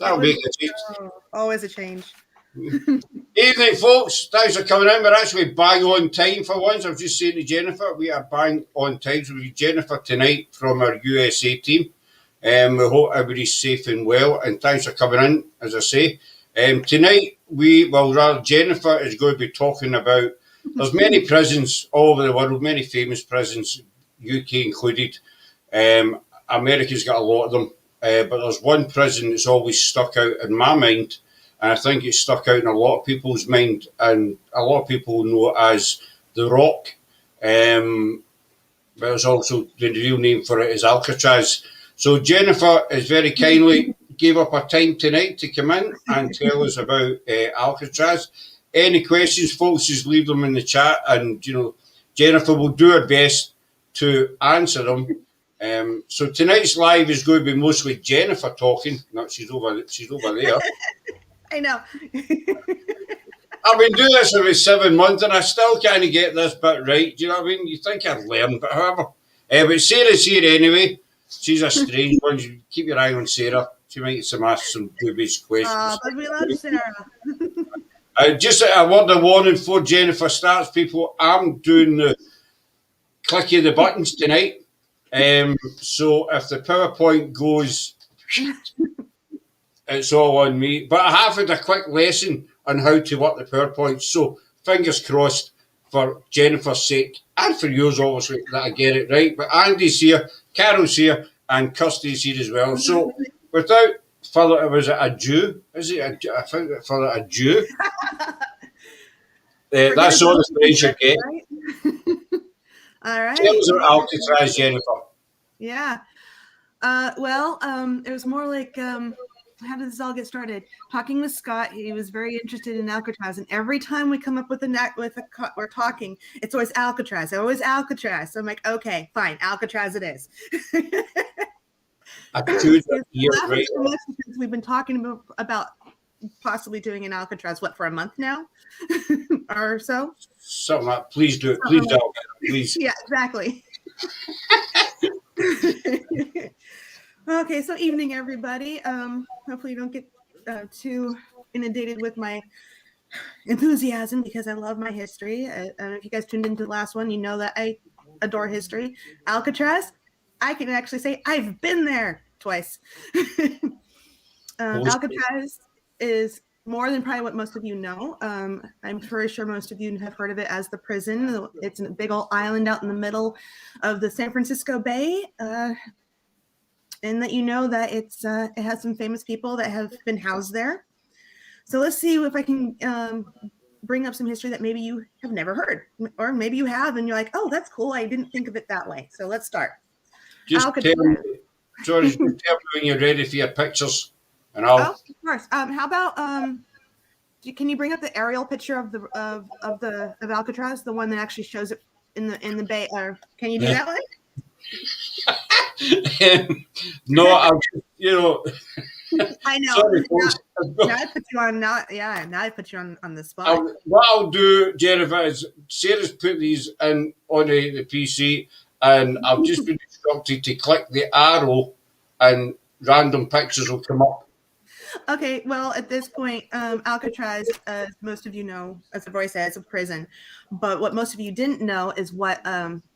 That'll make a change. Always a change. Evening, folks. Thanks for coming in. We're actually bang on time for once. I was just saying to Jennifer, we are bang on time. So we've Jennifer tonight from our USA team. We hope everybody's safe and well. And thanks for coming in, as I say. Tonight, Jennifer is going to be talking about, there's many prisons all over the world, many famous prisons, UK included. America's got a lot of them. But there's one prison that's always stuck out in my mind. And I think it's stuck out in a lot of people's mind, and a lot of people know it as the Rock. But it's also the real name for it is Alcatraz. So Jennifer is very kindly gave up her time tonight to come in and tell us about Alcatraz. Any questions, folks, just leave them in the chat, and Jennifer will do her best to answer them. So tonight's live is going to be mostly Jennifer talking. No, she's over there. I know. I've been doing this every 7 months and I still can't get this bit right. Do you know what I mean? You think I'd learn, but however. But Sarah's here anyway. She's a strange one. You keep your eye on Sarah. She might ask some dubious questions. But we love Sarah. Just a word of warning before Jennifer starts, people. I'm doing the clicky of the buttons tonight. So if the PowerPoint goes... It's all on me. But I have had a quick lesson on how to work the PowerPoint. So fingers crossed for Jennifer's sake and for yours, obviously, that I get it right. But Andy's here, Carol's here, and Kirsty's here as well. So without further, was it a Jew? Is it? I found it further a Jew. That's all the French you get. All right. Tell us about Alcatraz, Jennifer. Yeah. It was more like... how did this all get started? Talking with Scott, he was very interested in Alcatraz, and every time we come up with we're talking, it's always Alcatraz. So I'm like, okay, fine, Alcatraz it is. We've been talking about possibly doing an Alcatraz, for a month now, or so. Something like, please do it, please don't, please. Yeah, exactly. Okay, so evening, everybody. Hopefully you don't get too inundated with my enthusiasm because I love my history. If you guys tuned into the last one, you know that I adore history. Alcatraz, I can actually say I've been there twice. Alcatraz is more than probably what most of you know. I'm pretty sure most of you have heard of it as the prison. It's a big old island out in the middle of the San Francisco Bay. And that you know that it has some famous people that have been housed there. So let's see if I can bring up some history that maybe you have never heard, or maybe you have and you're like, oh, that's cool. I didn't think of it that way. So let's start. Just tell me when you're ready for your pictures, and I'll. Oh, of course. How about can you bring up the aerial picture of Alcatraz, the one that actually shows it in the bay? Can you do that one? No, I'm I know. Sorry, now I put you on. Now I put you on the spot. What I'll do, Jennifer, is Sarah's put these in on the PC, and I've just been instructed to click the arrow, and random pictures will come up. Okay, well, at this point, Alcatraz, as most of you know, as I've already said, it's a prison. But what most of you didn't know is what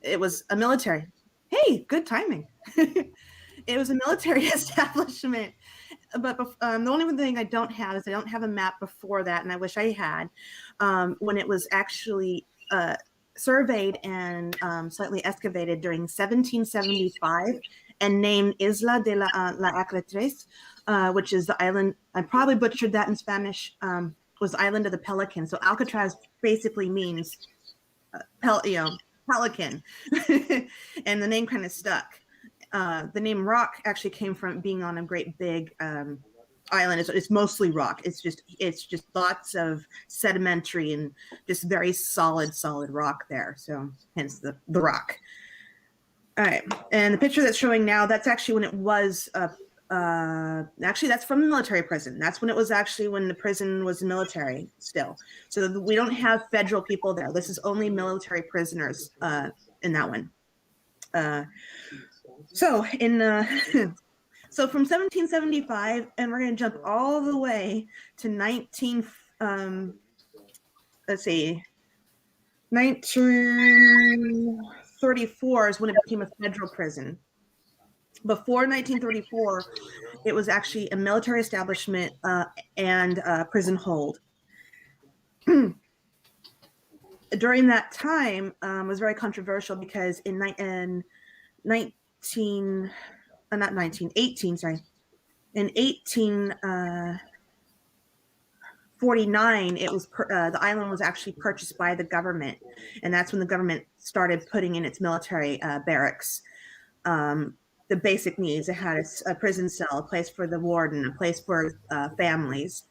it was a military. Hey, good timing. It was a military establishment. But the only thing I don't have is I don't have a map before that, and I wish I had, when it was actually surveyed and slightly excavated during 1775 and named Isla de la Alcatraz, which is the island, I probably butchered that in Spanish, was the island of the pelican. So Alcatraz basically means pelican, and the name kind of stuck. The name rock actually came from being on a great big island. It's mostly rock. It's just lots of sedimentary and just very solid rock there. So hence the rock. All right, and the picture that's showing now, that's actually when it was actually that's from the military prison. That's when it was actually when the prison was military still. So we don't have federal people there. This is only military prisoners in that one. So So from 1775, and we're going to jump all the way to 1934 is when it became a federal prison. Before 1934, it was actually a military establishment and prison hold. During that time was very controversial because in 1849, it was the island was actually purchased by the government, and that's when the government started putting in its military barracks. The basic needs. It had a prison cell, a place for the warden, a place for families.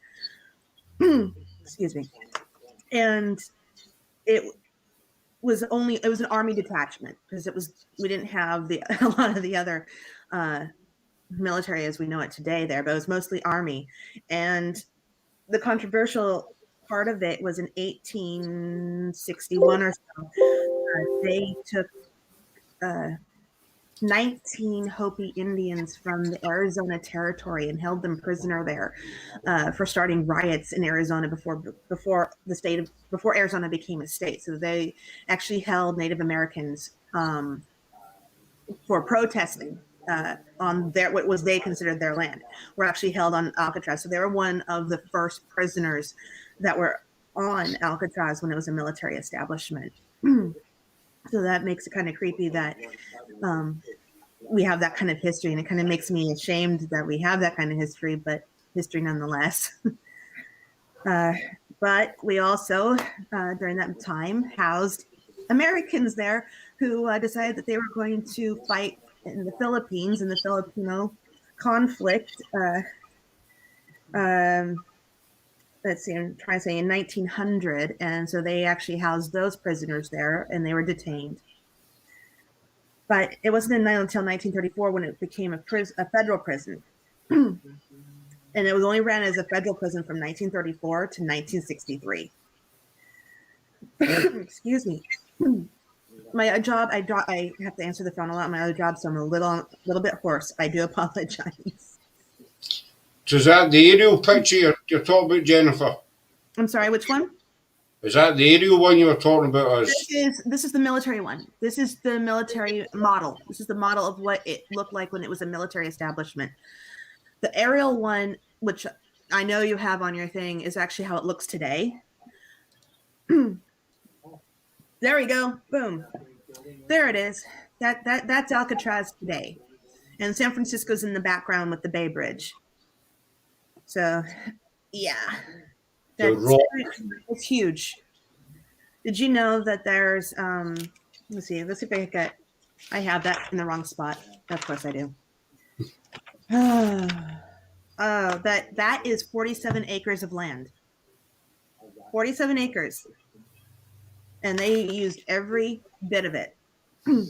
Excuse me. And it was an army detachment because we didn't have a lot of the other military as we know it today there, but it was mostly army. And the controversial part of it was in 1861 or so, they took 19 Hopi Indians from the Arizona territory and held them prisoner there for starting riots in Arizona before Arizona became a state. So they actually held Native Americans for protesting on what was they considered their land. Were actually held on Alcatraz. So they were one of the first prisoners that were on Alcatraz when it was a military establishment. So that makes it kind of creepy that we have that kind of history, and it kind of makes me ashamed that we have that kind of history, but history nonetheless. But we also, during that time, housed Americans there who decided that they were going to fight in the Philippines in the Filipino conflict. Let's see, I'm trying to say in 1900, and so they actually housed those prisoners there, and they were detained. But it wasn't until 1934 when it became a federal prison. And it was only ran as a federal prison from 1934 to 1963. Excuse me. My job, I have to answer the phone a lot. My other job, so I'm a little bit hoarse. I do apologize. So is that the aerial picture you're talking about, Jennifer? I'm sorry, which one? Is that the aerial one you were talking about? This is the military one. This is the military model. This is the model of what it looked like when it was a military establishment. The aerial one, which I know you have on your thing, is actually how it looks today. There we go. Boom. There it is. That's Alcatraz today. And San Francisco's in the background with the Bay Bridge. So, yeah. It's huge. Did you know that there's let's see if I have that in the wrong spot. Of course I do. That is 47 acres of land. 47 acres. And they used every bit of it. You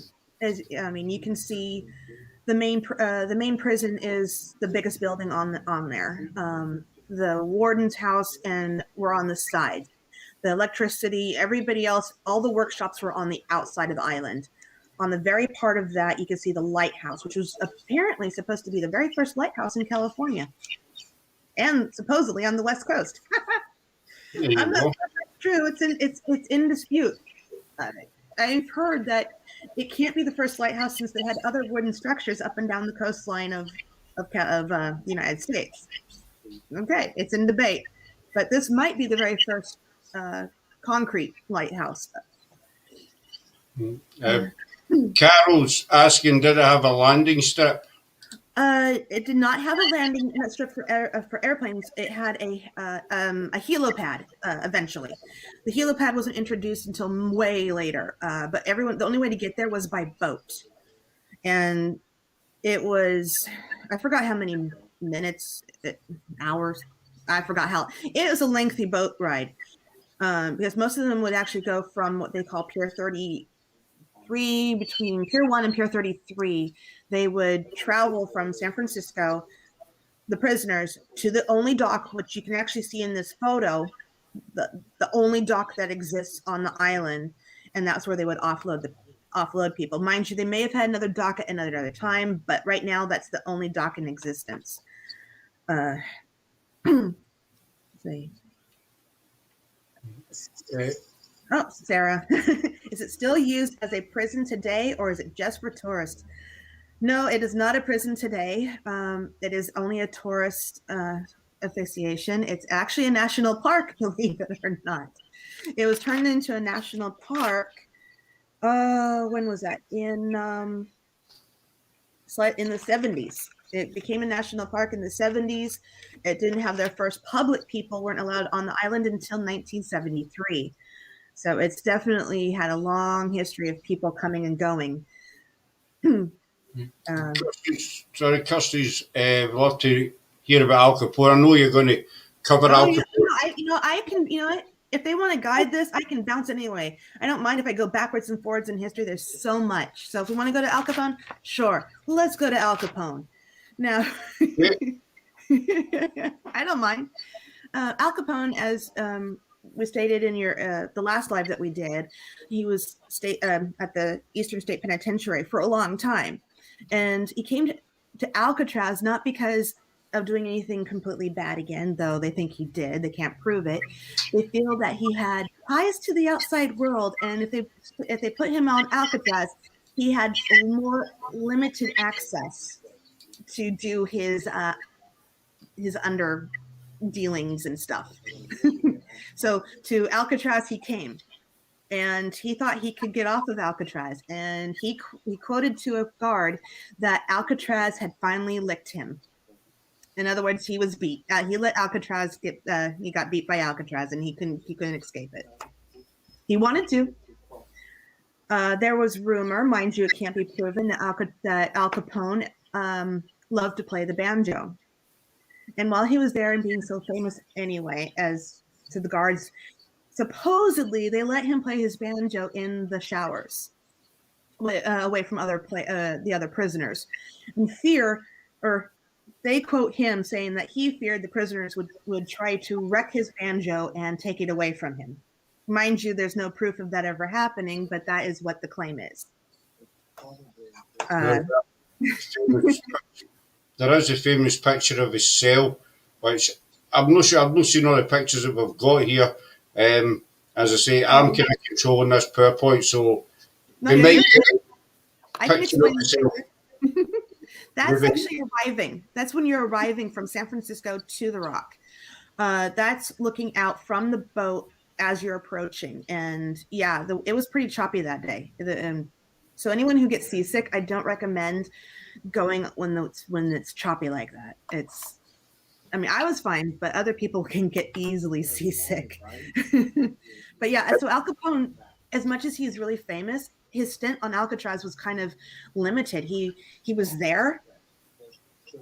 can see the main prison is the biggest building on there. The warden's house, and we're on the side. The electricity, everybody else, all the workshops were on the outside of the island. On the very part of that, you can see the lighthouse, which was apparently supposed to be the very first lighthouse in California, and supposedly on the West Coast. I'm not sure if that's true. It's in dispute. I've heard that it can't be the first lighthouse since they had other wooden structures up and down the coastline of the United States. Okay, it's in debate, but this might be the very first concrete lighthouse. Carol's asking, did it have a landing strip? It did not have a landing strip for airplanes. It had a helipad eventually. The helipad wasn't introduced until way later, but the only way to get there was by boat. And it was, I forgot how many minutes, hours, I forgot how. It was a lengthy boat ride because most of them would actually go from what they call Pier 33, between Pier 1 and Pier 33. They would travel from San Francisco, the prisoners, to the only dock, which you can actually see in this photo, the only dock that exists on the island, and that's where they would offload offload people. Mind you, they may have had another dock at another time, but right now that's the only dock in existence. See. Oh, Sarah, is it still used as a prison today, or is it just for tourists? No, it is not a prison today. It is only a tourist asphyxiation. It's actually a national park, believe it or not. It was turned into a national park. When was that? In the 70s. It became a national park in the 70s. It didn't have their first public people weren't allowed on the island until 1973. So it's definitely had a long history of people coming and going. Sorry, Kirsty's love to hear about Al Capone. I know you're going to cover Al Capone. I can, if they want to guide this, I can bounce anyway. I don't mind if I go backwards and forwards in history. There's so much. So if we want to go to Al Capone, sure, let's go to Al Capone. Now, I don't mind. Al Capone, as was stated in the last live that we did, he was at the Eastern State Penitentiary for a long time. And he came to Alcatraz not because of doing anything completely bad again, though they think he did. They can't prove it. They feel that he had ties to the outside world, and if they put him on Alcatraz, he had more limited access to do his under dealings and stuff. So to Alcatraz he came, and he thought he could get off of Alcatraz, and he quoted to a guard that Alcatraz had finally licked him. In other words, he was beat. He let Alcatraz get. He got beat by Alcatraz, and he couldn't escape it. He wanted to. There was rumor, mind you, it can't be proven, that Al Capone loved to play the banjo. And while he was there and being so famous anyway, as to the guards, supposedly they let him play his banjo in the showers, away from the other prisoners, in fear, or they quote him saying that he feared the prisoners would try to wreck his banjo and take it away from him. Mind you, there's no proof of that ever happening, but that is what the claim is. There is a famous picture of his cell, which I'm not sure. I've not seen all the pictures that we've got here. As I say, I'm kind of controlling this PowerPoint, so we might get a picture of the cell. That's actually arriving. That's when you're arriving from San Francisco to the Rock. That's looking out from the boat as you're approaching. And yeah, it was pretty choppy that day. So anyone who gets seasick, I don't recommend going when it's choppy like that. I was fine, but other people can get easily seasick. But yeah, so Al Capone, as much as he's really famous, his stint on Alcatraz was kind of limited. He was there.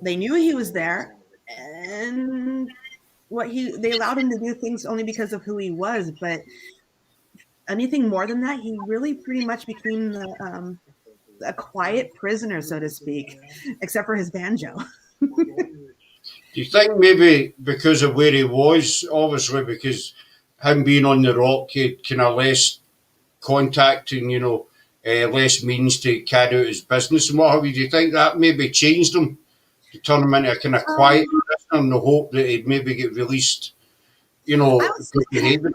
They knew he was there, and they allowed him to do things only because of who he was. But anything more than that, he really pretty much became a quiet prisoner, so to speak, except for his banjo. Do you think maybe because of where he was, obviously because him being on the Rock, he had kind of less contact and, less means to carry out his business and what have you? Do you think that maybe changed him to turn him into a kind of quiet prisoner in the hope that he'd maybe get released, good behavior?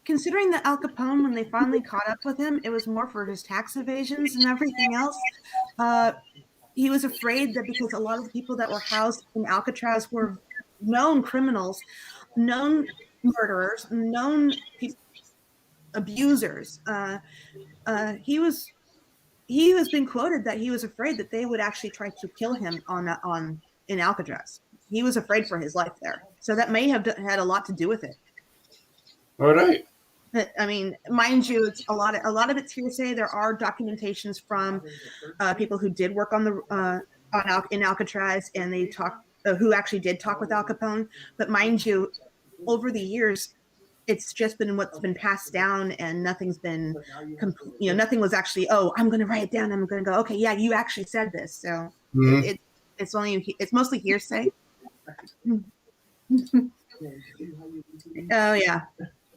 Considering that Al Capone, when they finally caught up with him, it was more for his tax evasions and everything else. He was afraid that because a lot of the people that were housed in Alcatraz were known criminals, known murderers, known abusers. He has been quoted that he was afraid that they would actually try to kill him in Alcatraz. He was afraid for his life there, so that may have had a lot to do with it. All right. I mean, mind you, it's a lot of it's hearsay. There are documentations from people who did work in Alcatraz, and they who actually did talk with Al Capone. But mind you, over the years, it's just been what's been passed down, and nothing's been, nothing was actually. Oh, I'm going to write it down. I'm going to go. Okay, yeah, you actually said this. So it's mostly hearsay. Oh yeah.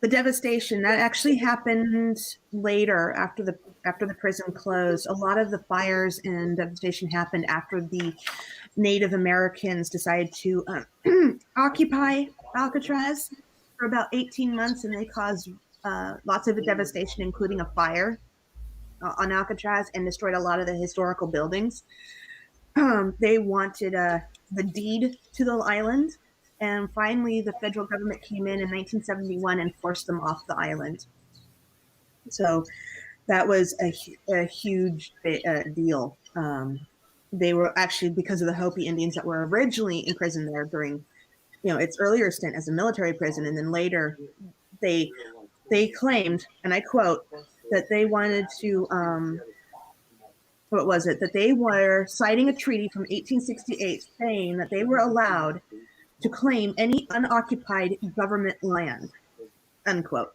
The devastation that actually happened later after the prison closed. A lot of the fires and devastation happened after the Native Americans decided to occupy Alcatraz for about 18 months, and they caused lots of devastation, including a fire on Alcatraz, and destroyed a lot of the historical buildings. They wanted the deed to the island, and finally the federal government came in 1971 and forced them off the island. So that was a huge deal. They were actually, because of the Hopi Indians that were originally imprisoned there during, its earlier stint as a military prison, and then later they claimed, and I quote, that they wanted to what was it, that they were citing a treaty from 1868 saying that they were allowed to claim any unoccupied government land, unquote.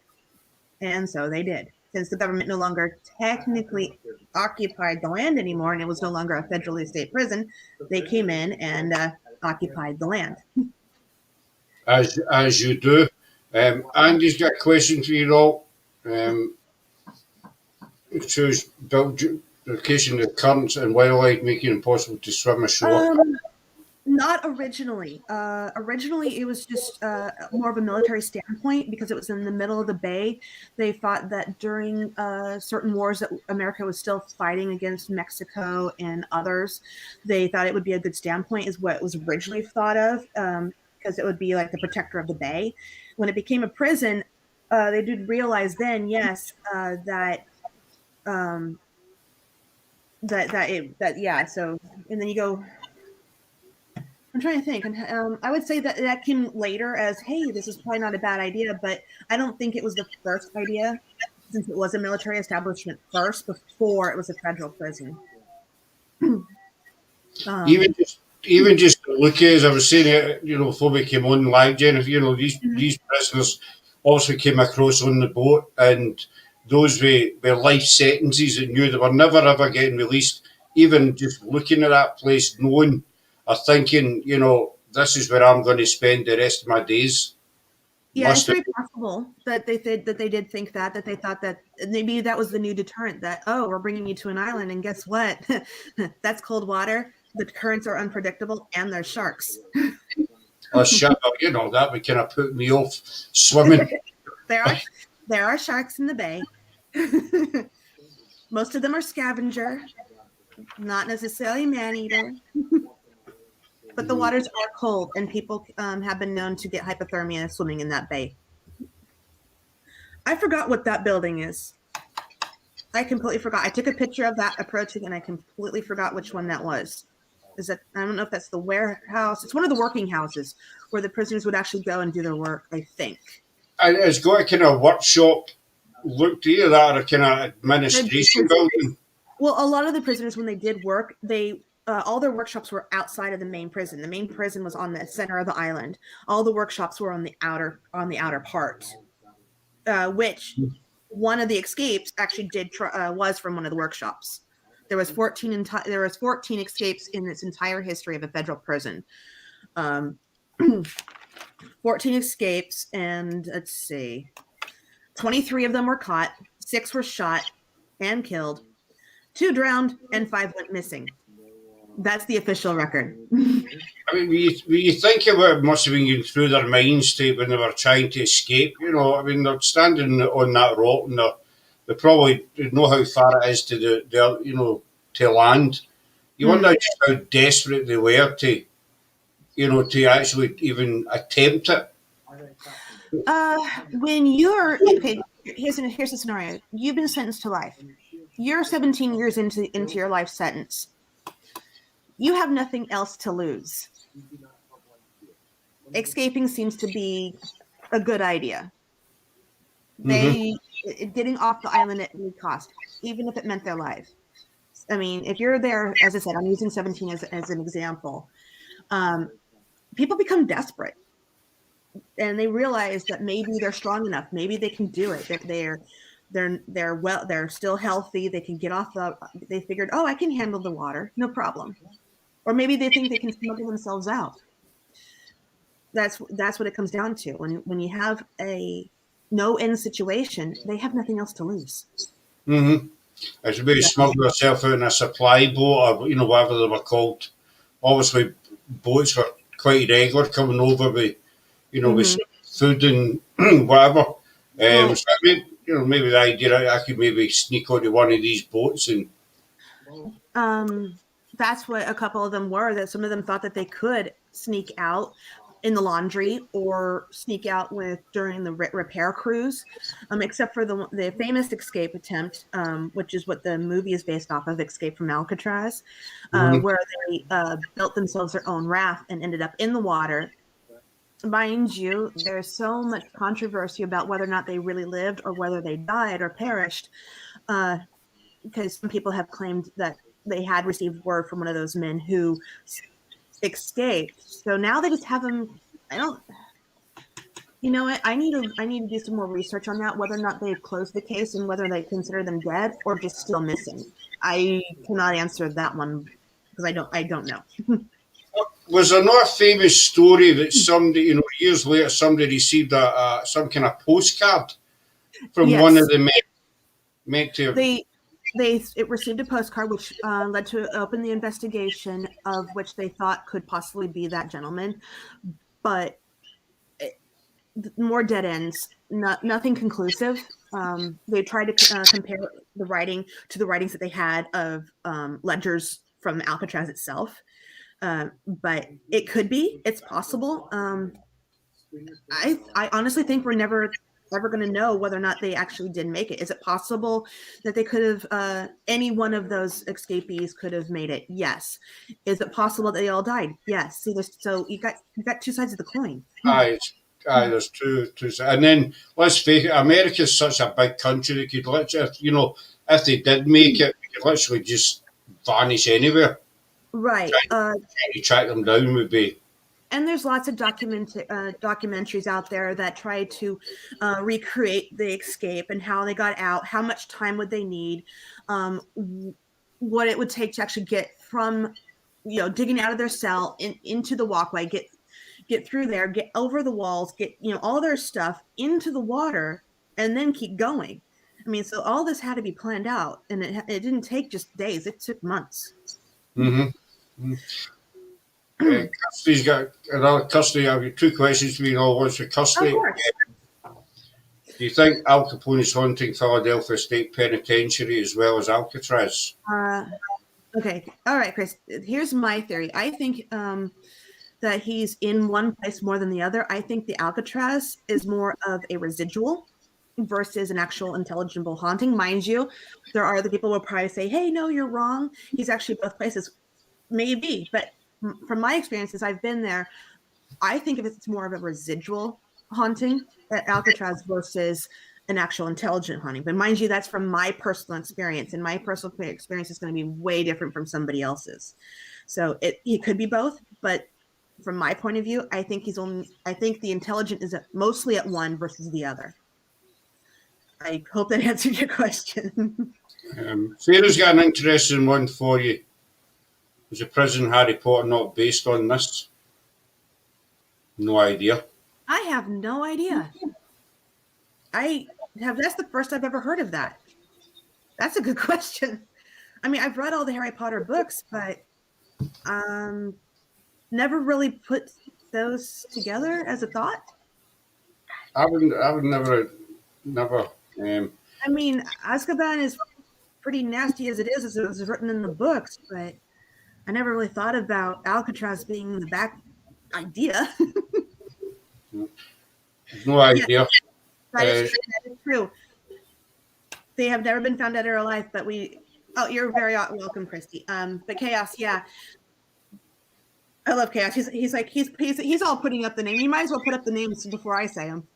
And so they did. Since the government no longer technically occupied the land anymore, and it was no longer a federally state prison, they came in and occupied the land. As you do. Andy's got a question for you all. It shows built location of currents and wildlife making it impossible to swim ashore. Not originally. Originally, it was just more of a military standpoint because it was in the middle of the bay. They thought that during certain wars that America was still fighting against Mexico and others, they thought it would be a good standpoint, is what was originally thought of, because it would be like the protector of the bay. When it became a prison, they did realize then, yes, that yeah. So, and then you go. I'm trying to think. I would say that came later as, hey, this is probably not a bad idea, but I don't think it was the first idea, since it was a military establishment first before it was a federal prison. Even just look at, as I was saying, before we came on live, Jennifer, these prisoners also came across on the boat, and those were life sentences that knew they were never ever getting released. Even just looking at that place, knowing or thinking, this is where I'm going to spend the rest of my days. Yeah, it's very possible that they did think that they thought that maybe that was the new deterrent, that, oh, we're bringing you to an island, and guess what? That's cold water. The currents are unpredictable, and there's sharks. Oh, shut up! That would kind of put me off swimming. There are sharks in the bay. Most of them are scavenger, not necessarily man-eater. But the waters are cold, and people have been known to get hypothermia swimming in that bay. I forgot what that building is. I completely forgot. I took a picture of that approaching, and I completely forgot which one that was. I don't know if that's the warehouse. It's one of the working houses where the prisoners would actually go and do their work, I think. And it's got a kind of workshop look to you, that, or a kind of administration building. Well, a lot of the prisoners, when they did work, all their workshops were outside of the main prison. The main prison was on the center of the island. All the workshops were on the outer part, which one of the escapes actually was from one of the workshops. There was 14 escapes in its entire history of a federal prison. 14 escapes, and let's see, 23 of them were caught, 6 were shot and killed, 2 drowned, and 5 went missing. That's the official record. I mean, when you think about it, must have been going through their minds when they were trying to escape. They're standing on that rock, and they probably know how far it is to to land. You wonder just how desperate they were to actually even attempt it. When you're here's a scenario. You've been sentenced to life. You're 17 years into your life sentence. You have nothing else to lose. Escaping seems to be a good idea. Getting off the island at any cost, even if it meant their life. I mean, if you're there, as I said, I'm using 17 as an example. People become desperate, and they realize that maybe they're strong enough. Maybe they can do it. They're still healthy. They can get off they figured, oh, I can handle the water, no problem. Or maybe they think they can smuggle themselves out. That's what it comes down to. When you have a no-end situation, they have nothing else to lose. Mm-hmm. It's maybe smuggle yourself out in a supply boat or, whatever they were called. Obviously, boats were quite regular coming over with, with food and whatever. Well, So maybe the idea I could maybe sneak onto one of these boats and. That's what a couple of them were, that some of them thought that they could sneak out in the laundry or sneak out with during the repair cruise, except for the famous escape attempt, which is what the movie is based off of, Escape from Alcatraz, where they built themselves their own raft and ended up in the water. Mind you, there's so much controversy about whether or not they really lived or whether they died or perished, because some people have claimed that they had received word from one of those men who escaped. So now they just have them. I don't. You know what? I need to do some more research on that, whether or not they've closed the case and whether they consider them dead or just still missing. I cannot answer that one because I don't know. Was there not a famous story that somebody, years later, somebody received some kind of postcard from one of Yes, the men meant to? it received a postcard, which led to open the investigation, of which they thought could possibly be that gentleman, but more dead ends, nothing conclusive. They tried to compare the writing to the writings that they had of ledgers from Alcatraz itself, but it could be. It's possible. I honestly think we're never ever going to know whether or not they actually did make it. Is it possible that they could have, any one of those escapees could have made it? Yes. Is it possible that they all died? Yes. See, so you got two sides of the coin. There's two, and then let's face it, America's such a big country that could literally, if they did make it, they could literally just vanish anywhere. Right. Trying to track them down would be. And there's lots of documentaries out there that try to recreate the escape and how they got out, how much time would they need, what it would take to actually get from, digging out of their cell into the walkway, get through there, get over the walls, get, all their stuff into the water, and then keep going. I mean, so all this had to be planned out, and it didn't take just days; it took months. Mm-hmm. Custody's got another custody. I've got two questions for you. What's for custody? Do you think Al Capone is haunting Philadelphia State Penitentiary as well as Alcatraz? Okay. All right, Chris. Here's my theory. I think that he's in one place more than the other. I think the Alcatraz is more of a residual versus an actual intelligible haunting. Mind you, there are the people who will probably say, hey, no, you're wrong. He's actually both places. Maybe. But from my experiences, I've been there. I think if it's more of a residual haunting at Alcatraz versus an actual intelligent haunting. But mind you, that's from my personal experience, and my personal experience is going to be way different from somebody else's. So he could be both, but from my point of view, I think the intelligent is mostly at one versus the other. I hope that answered your question. Sarah's got an interesting one for you. Is the prison Harry Potter not based on this? No idea. I have no idea. That's the first I've ever heard of that. That's a good question. I mean, I've read all the Harry Potter books, but never really put those together as a thought. I would never. I mean, Azkaban is pretty nasty as it is, as it was written in the books, but I never really thought about Alcatraz being the back idea. No idea. Yeah, that is true. They have never been found dead or alive, but you're very welcome, Christy. But Chaos, yeah. I love Chaos. He's all putting up the name. You might as well put up the names before I say them.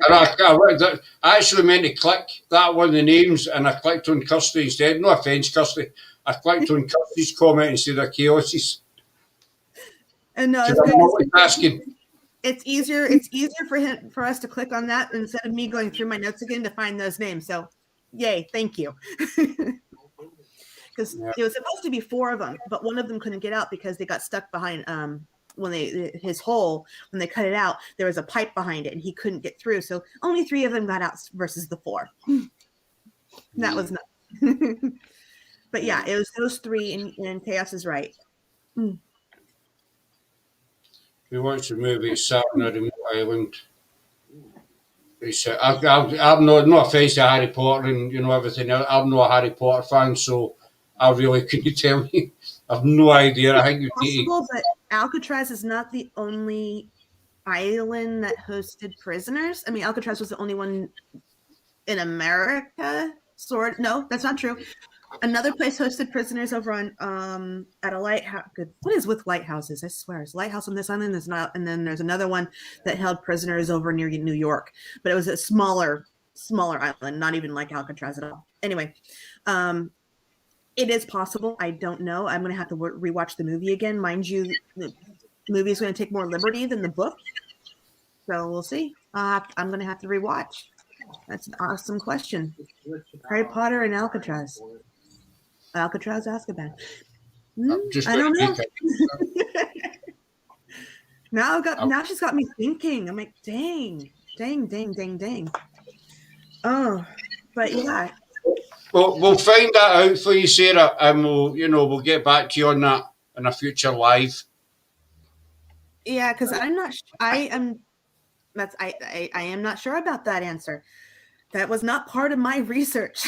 I actually meant to click that one, the names, and I clicked on Kirsty instead. No offence, Kirsty. I clicked on Kirsty's comment instead of Chaos's. And no, it's easier. It's easier for us to click on that instead of me going through my notes again to find those names. So, yay! Thank you. Because it was supposed to be 4 of them, but one of them couldn't get out because they got stuck behind his hole, when they cut it out, there was a pipe behind it and he couldn't get through. So only 3 of them got out versus the 4. That was nuts. But yeah, it was those 3, and Chaos is right. He watched the movie Sat on a Remote Island. He said, I'm not, no offence to Harry Potter and everything else. I'm not a Harry Potter fan, so I really couldn't tell you. I've no idea. I think you need Possible, but Alcatraz is not the only island that hosted prisoners. I mean, Alcatraz was the only one in America. No, that's not true. Another place hosted prisoners over on at a lighthouse. What is with lighthouses? I swear, it's a lighthouse on this island. There's not, and then there's another one that held prisoners over near New York, but it was a smaller island, not even like Alcatraz at all. Anyway, it is possible. I don't know. I'm gonna have to rewatch the movie again. Mind you, the movie is going to take more liberty than the book, so we'll see. I'm gonna have to rewatch. That's an awesome question. Harry Potter and Alcatraz. Alcatraz, Azkaban. I don't know. Now she's got me thinking. I'm like, dang. Oh, but yeah. Well, we'll find that out for you, Sarah, and we'll get back to you on that in a future live. Yeah, because I'm not. I am not sure about that answer. That was not part of my research.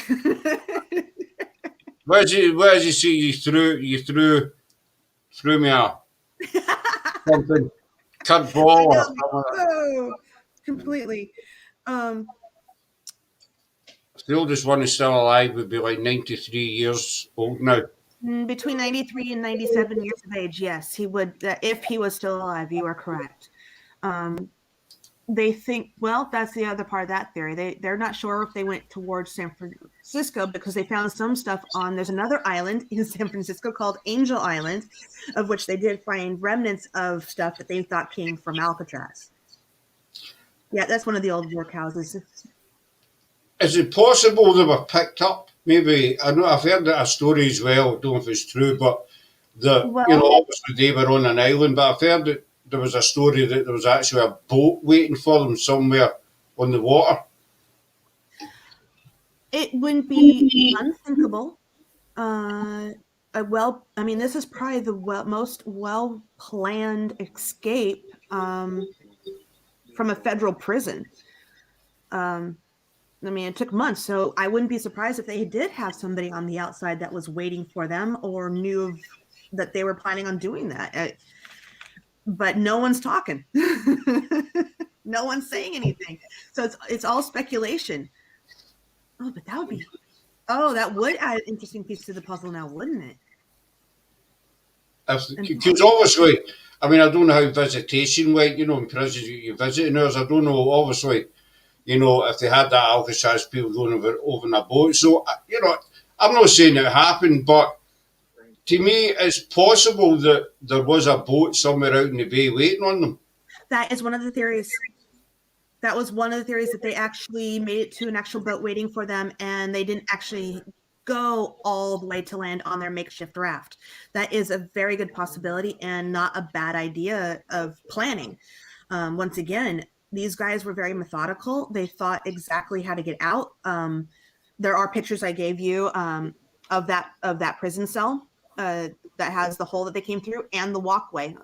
Where did you see you threw me a something cut ball or something like that? Oh, completely. The oldest one is still alive would be like 93 years old now. Between 93 and 97 years of age, yes, he would. If he was still alive, you are correct. They think, well, that's the other part of that theory. They're not sure if they went towards San Francisco because they found some stuff there's another island in San Francisco called Angel Island, of which they did find remnants of stuff that they thought came from Alcatraz. Yeah, that's one of the old workhouses. Is it possible they were picked up? Maybe, I know I've heard a story as well, I don't know if it's true, but obviously they were on an island, but I've heard that there was a story that there was actually a boat waiting for them somewhere on the water. It wouldn't be unthinkable. This is probably the most well-planned escape from a federal prison. It took months, so I wouldn't be surprised if they did have somebody on the outside that was waiting for them or knew that they were planning on doing that. But no one's talking. No one's saying anything. So it's all speculation. Oh, but that would add an interesting piece to the puzzle now, wouldn't it? Because obviously, I don't know how visitation went, in prisons, you visiting us, I don't know, obviously, if they had that Alcatraz people going over in a boat. So, I'm not saying it happened, but to me, it's possible that there was a boat somewhere out in the bay waiting on them. That is one of the theories. That was one of the theories, that they actually made it to an actual boat waiting for them, and they didn't actually go all the way to land on their makeshift raft. That is a very good possibility and not a bad idea of planning. Once again, these guys were very methodical. They thought exactly how to get out. There are pictures I gave you of that prison cell that has the hole that they came through and the walkway.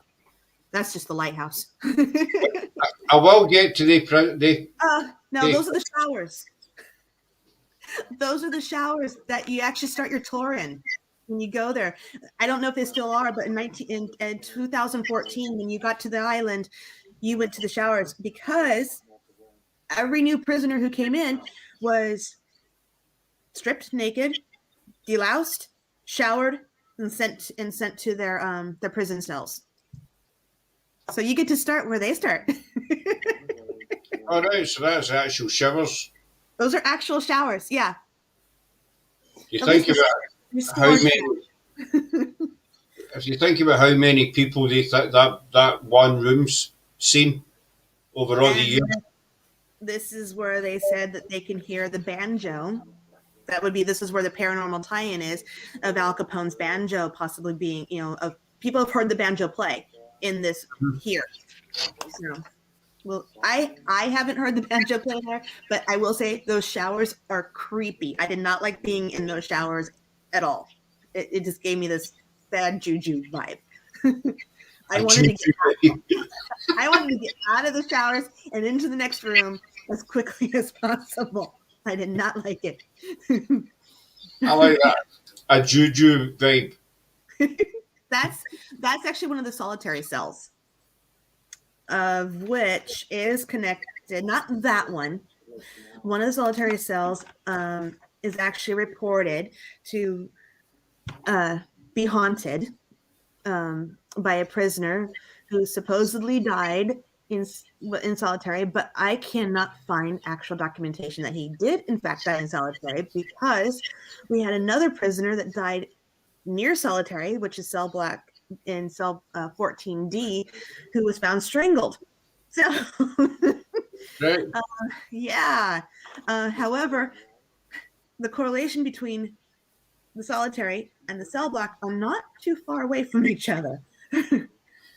That's just the lighthouse. I will get to the those are the showers. Those are the showers that you actually start your tour in when you go there. I don't know if they still are, but in 2014, when you got to the island, you went to the showers because every new prisoner who came in was stripped naked, deloused, showered, and sent to their prison cells. So you get to start where they start. All right, so that's actual showers. Those are actual showers, yeah. You think about how many. If you think about how many people they think that one room's seen over all the years. This is where they said that they can hear the banjo. This is where the paranormal tie-in is of Al Capone's banjo possibly being, people have heard the banjo play. in this here. So, well, I haven't heard the banjo play there, but I will say those showers are creepy. I did not like being in those showers at all. It just gave me this bad juju vibe. I wanted to get out of the showers and into the next room as quickly as possible. I did not like it. I like that. A juju vibe. That's actually one of the solitary cells, of which is connected. Not that one. One of the solitary cells is actually reported to be haunted by a prisoner who supposedly died in solitary, but I cannot find actual documentation that he did in fact die in solitary, because we had another prisoner that died near solitary, which is cell black in cell 14D, who was found strangled. So Right. yeah. However, the correlation between the solitary and the cell block are not too far away from each other.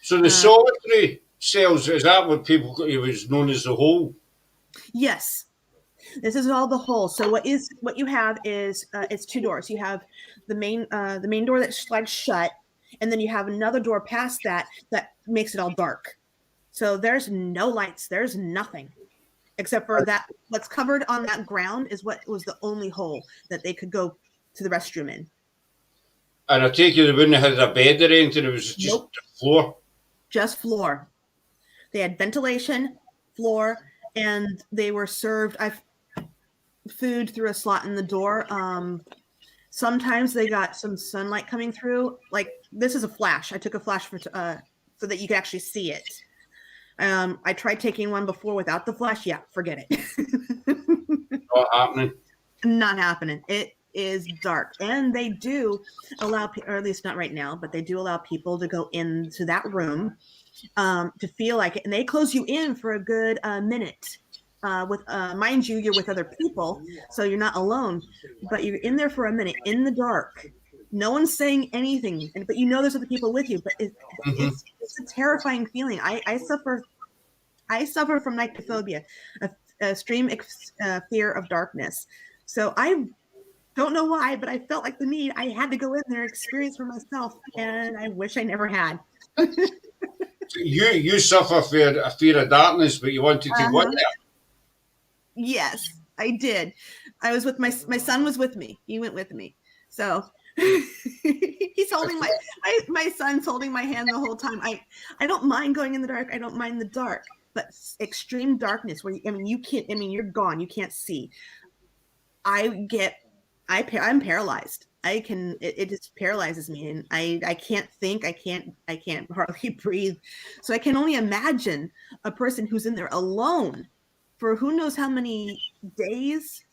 So the solitary cells, is that what it was known as the hole? Yes. This is all the hole. So what you have is it's two doors. You have the main door that slides shut, and then you have another door past that makes it all dark. So there's no lights. There's nothing except for that. What's covered on that ground is what was the only hole that they could go to the restroom in. And I take it they wouldn't have had a bed or anything. It was just Nope. floor. Just floor. They had ventilation, floor, and they were served food through a slot in the door. Sometimes they got some sunlight coming through. Like, this is a flash. I took a flash so that you could actually see it. I tried taking one before without the flash. Yeah, forget it. Not happening. Not happening. It is dark, and they do allow, or at least not right now, but they do allow people to go into that room to feel like it, and they close you in for a good minute. Mind you, you're with other people, so you're not alone, but you're in there for a minute in the dark. No one's saying anything, but you know there's other people with you. But it's a terrifying feeling. I suffer from nyctophobia, a extreme fear of darkness. So I don't know why, but I felt like the need. I had to go in there and experience for myself, and I wish I never had. You suffer a fear of darkness, but you wanted to go in there. Yes, I did. I was with my son was with me. He went with me. So he's holding my son's holding my hand the whole time. I don't mind going in the dark. I don't mind the dark, but extreme darkness where you can't. You're gone. You can't see. I'm paralyzed. It just paralyzes me, and I can't think. I can't hardly breathe. So I can only imagine a person who's in there alone for who knows how many days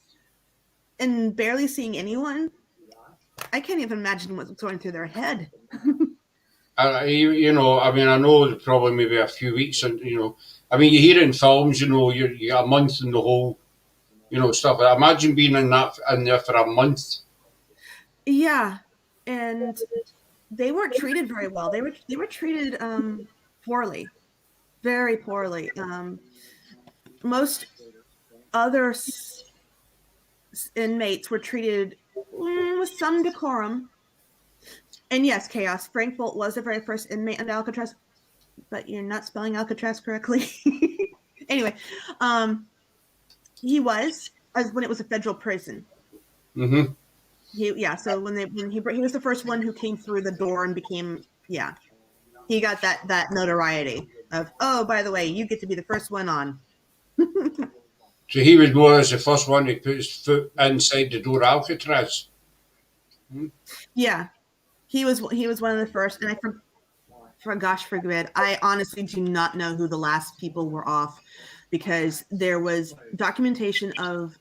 and barely seeing anyone. I can't even imagine what's going through their head. I know probably maybe a few weeks, and you hear it in films. You got a month in the hole, stuff. I imagine being in there for a month. Yeah, and they weren't treated very well. They were treated poorly, very poorly. Most other inmates were treated with some decorum. And yes, Chaos. Frank Bolt was the very first inmate on Alcatraz, but you're not spelling Alcatraz correctly. Anyway, he was when it was a federal prison. Mm-hmm. So when he was the first one who came through the door and became he got that notoriety of, oh, by the way, you get to be the first one on. So he was more as the first one to put his foot inside the door of Alcatraz. Yeah, he was one of the first, and gosh forbid, I honestly do not know who the last people were off, because there was documentation of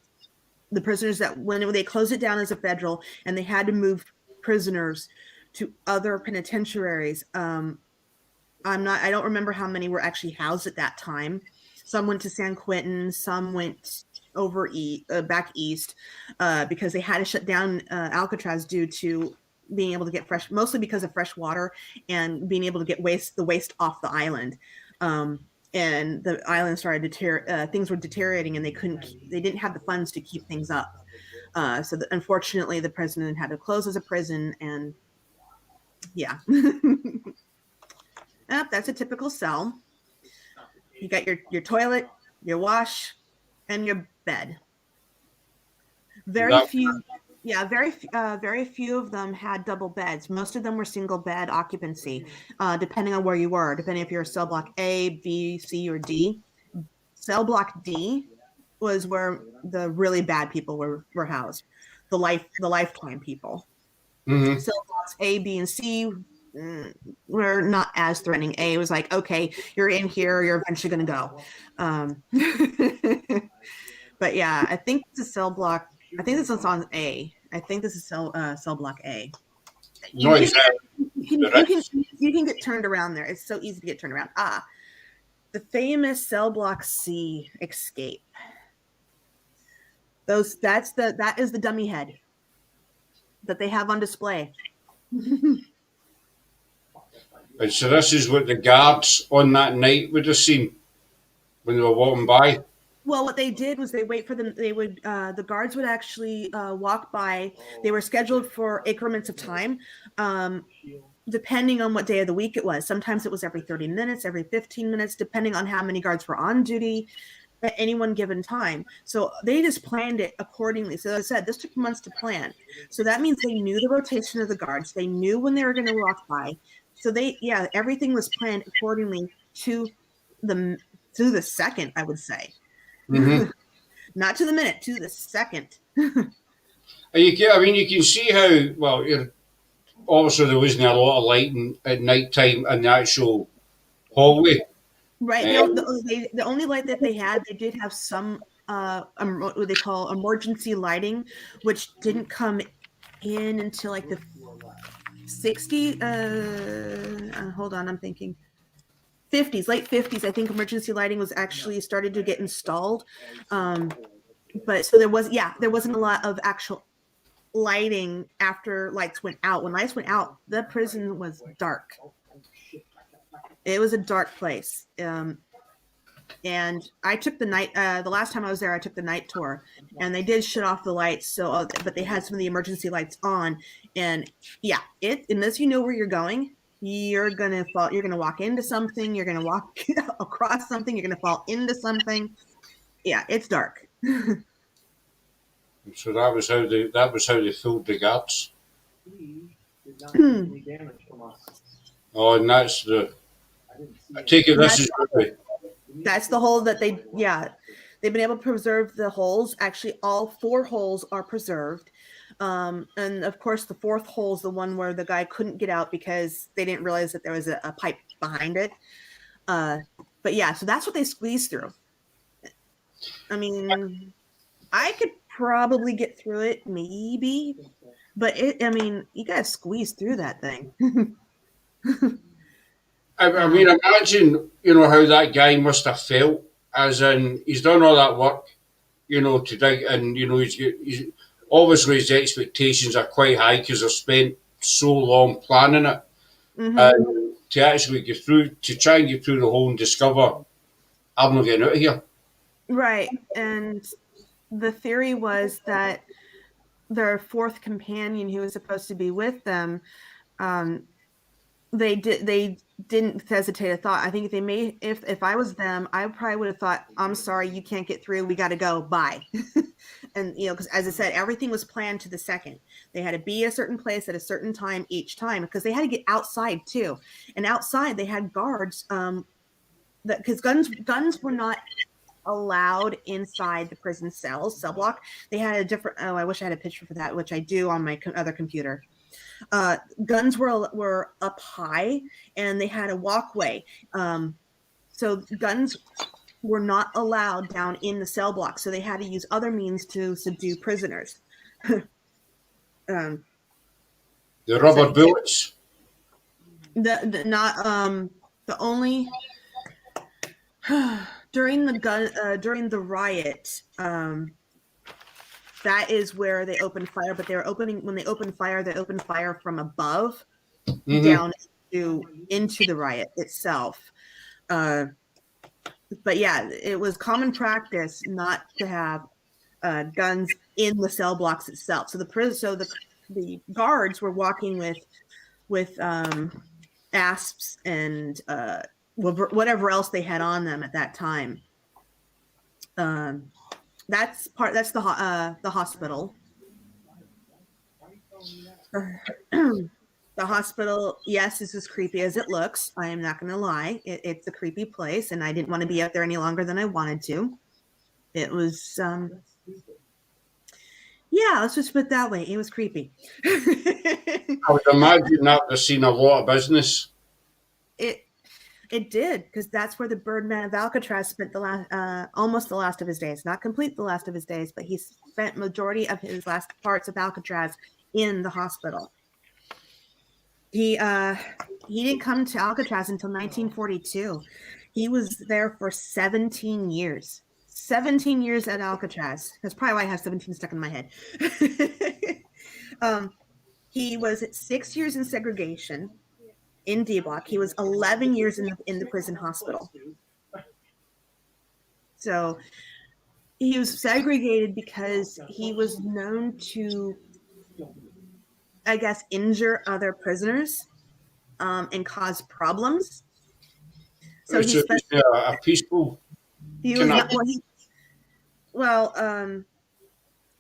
the prisoners that when they closed it down as a federal and they had to move prisoners to other penitentiaries. I don't remember how many were actually housed at that time. Some went to San Quentin, some went back east, because they had to shut down Alcatraz due to being able to get fresh, mostly because of fresh water and being able to get the waste off the island. And the island started things were deteriorating, and they didn't have the funds to keep things up. So unfortunately, the president had to close as a prison, and yeah. That's a typical cell. You got your toilet, your wash, and your bed. Very few of them had double beds. Most of them were single bed occupancy, depending on where you were, depending if you're cell block A, B, C, or D. Cell block D was where the really bad people were housed, the lifetime people. Mm-hmm. Cell blocks A, B, and C were not as threatening. A was like, okay, you're in here, you're eventually going to go. But yeah, I think it's a cell block. I think this is on A. I think this is cell block A. You can get turned around there. It's so easy to get turned around. The famous cell block C escape. That is the dummy head that they have on display. And so this is what the guards on that night would have seen when they were walking by. Well, what they did was they wait for them. They would the guards would actually walk by. They were scheduled for increments of time, depending on what day of the week it was. Sometimes it was every 30 minutes, every 15 minutes, depending on how many guards were on duty at any one given time. So they just planned it accordingly. So as I said, this took months to plan. So that means they knew the rotation of the guards. They knew when they were going to walk by. So everything was planned accordingly to the second, I would say. Mm-hmm. Not to the minute, to the second. You can see how, obviously there wasn't a lot of lighting at night time in the actual hallway. Right. The only light that they had, they did have some what they call emergency lighting, which didn't come in until like the 60s. Hold on, I'm thinking 50s, late 50s. I think emergency lighting was actually started to get installed. But so there wasn't a lot of actual lighting after lights went out. When lights went out, the prison was dark. It was a dark place. And I took the last time I was there, I took the night tour, and they did shut off the lights. So, but they had some of the emergency lights on, and unless you know where you're going, you're gonna fall. You're gonna walk into something. You're gonna walk across something. You're gonna fall into something. Yeah, it's dark. So that was how they fooled the guards. Oh, and that's the. I take it this is good. That's the hole that they've been able to preserve the holes. Actually, all 4 holes are preserved. And of course, the 4th hole is the one where the guy couldn't get out because they didn't realize that there was a pipe behind it. But yeah, so that's what they squeezed through. I mean, I could probably get through it, maybe, but you gotta squeeze through that thing. I mean, imagine, how that guy must have felt, as in, he's done all that work, to dig, and, he's obviously his expectations are quite high because they've spent so long planning it. Mm-hmm. And to actually try and get through the hole and discover, I'm not getting out of here. Right. And the theory was that their 4th companion who was supposed to be with them, they didn't hesitate a thought. I think they may, if I was them, I probably would have thought, I'm sorry, you can't get through. We got to go. Bye. And, because as I said, everything was planned to the second. They had to be a certain place at a certain time each time because they had to get outside too. And outside they had guards because guns were not allowed inside the prison cell block. They had a different, I wish I had a picture for that, which I do on my other computer. Guns were up high and they had a walkway. So guns were not allowed down in the cell block. So they had to use other means to subdue prisoners. The rubber bullets. The only during the riot, that is where they opened fire. But when they opened fire from above down into the riot itself. But yeah, it was common practice not to have guns in the cell blocks itself. So the guards were walking with asps and whatever else they had on them at that time. That's the hospital. The hospital, yes, is as creepy as it looks. I am not going to lie. It's a creepy place, and I didn't want to be out there any longer than I wanted to. It was, yeah, let's just put it that way. It was creepy. I would imagine that they've seen a lot of business. It did, because that's where the Birdman of Alcatraz spent almost the last of his days. Not complete the last of his days, but he spent majority of his last parts of Alcatraz in the hospital. He didn't come to Alcatraz until 1942. He was there for 17 years. 17 years at Alcatraz. That's probably why I have 17 stuck in my head. He was 6 years in segregation in D block. He was 11 years in the prison hospital. So he was segregated because he was known to, I guess, injure other prisoners and cause problems. So he spent a peaceful. He was not,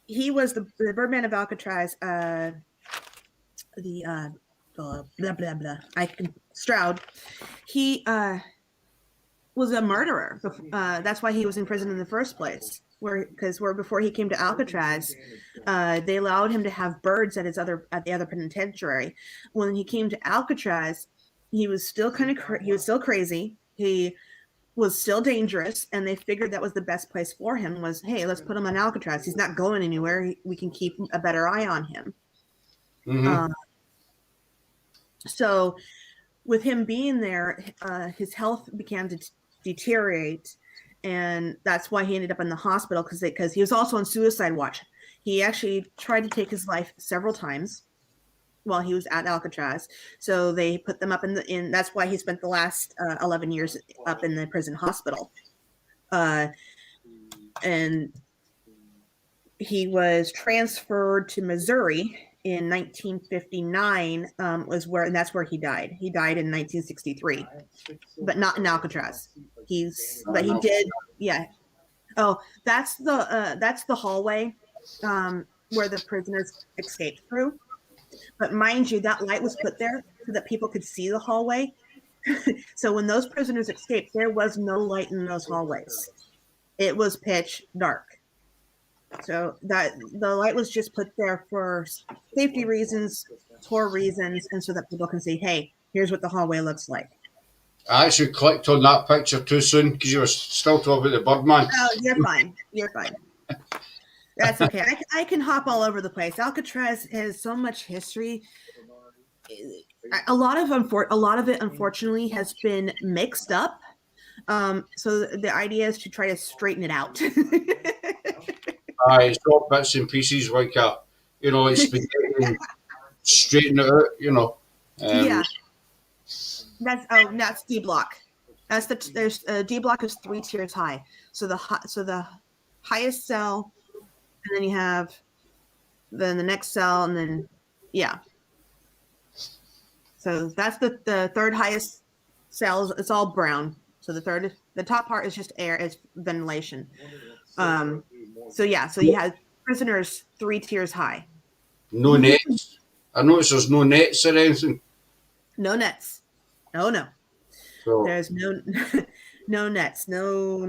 he was the Birdman of Alcatraz. Blah blah blah. Stroud. He was a murderer. That's why he was in prison in the first place. Before he came to Alcatraz, they allowed him to have birds at the other penitentiary. When he came to Alcatraz, he was still he was still crazy. He was still dangerous, and they figured that was the best place for him. Was, hey, let's put him on Alcatraz. He's not going anywhere. We can keep a better eye on him. So, with him being there, his health began to deteriorate. And that's why he ended up in the hospital, because he was also on suicide watch. He actually tried to take his life several times while he was at Alcatraz. So they put them up in that's why he spent the last 11 years up in the prison hospital. And he was transferred to Missouri in 1959, and that's where he died. He died in 1963, but not in Alcatraz. He did, yeah. Oh, that's the hallway where the prisoners escaped through. But mind you, that light was put there so that people could see the hallway. So when those prisoners escaped, there was no light in those hallways. It was pitch dark. So that the light was just put there for safety reasons, tour reasons, and so that people can see, hey, here's what the hallway looks like. I actually clicked on that picture too soon because you were still talking about the Birdman. Oh, you're fine. You're fine. That's okay. I can hop all over the place. Alcatraz has so much history. A lot of it, unfortunately, has been mixed up. So the idea is to try to straighten it out. It's got bits and pieces like it's been getting straightened out. Yeah. That's D block. There's D block is 3 tiers high. So the highest cell, and then you have the next cell, and then yeah. So that's the third highest cells. It's all brown. So the top part is just air, is ventilation. So yeah, so you have prisoners 3 tiers high. No nets. I noticed there's no nets or anything. No nets. No. So, there's no nets. No.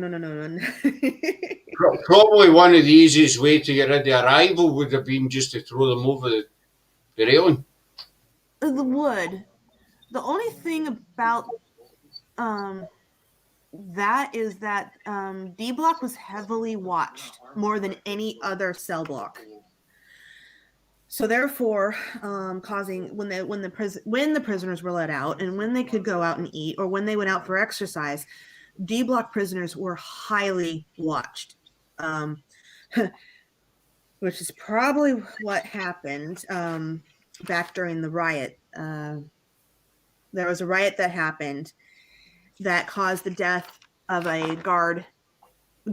Probably one of the easiest way to get rid of a rival would have been just to throw them over the railing. The wood. The only thing about that is that D block was heavily watched more than any other cell block. So therefore, causing when the prisoners were let out and when they could go out and eat or when they went out for exercise, D block prisoners were highly watched. which is probably what happened back during the riot. There was a riot that happened that caused the death of a guard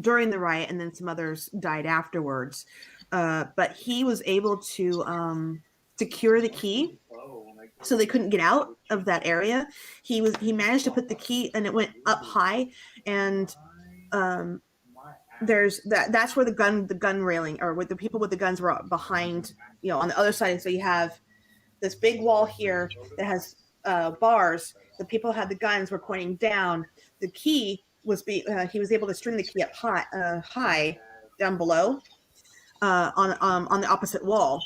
during the riot, and then some others died afterwards. But he was able to secure the key, so they couldn't get out of that area. He managed to put the key, and it went up high, and there's that's where the gun railing, or where the people with the guns were behind, on the other side. So you have this big wall here that has bars. The people who had the guns were pointing down. The key was he was able to string the key up high down below on the opposite wall,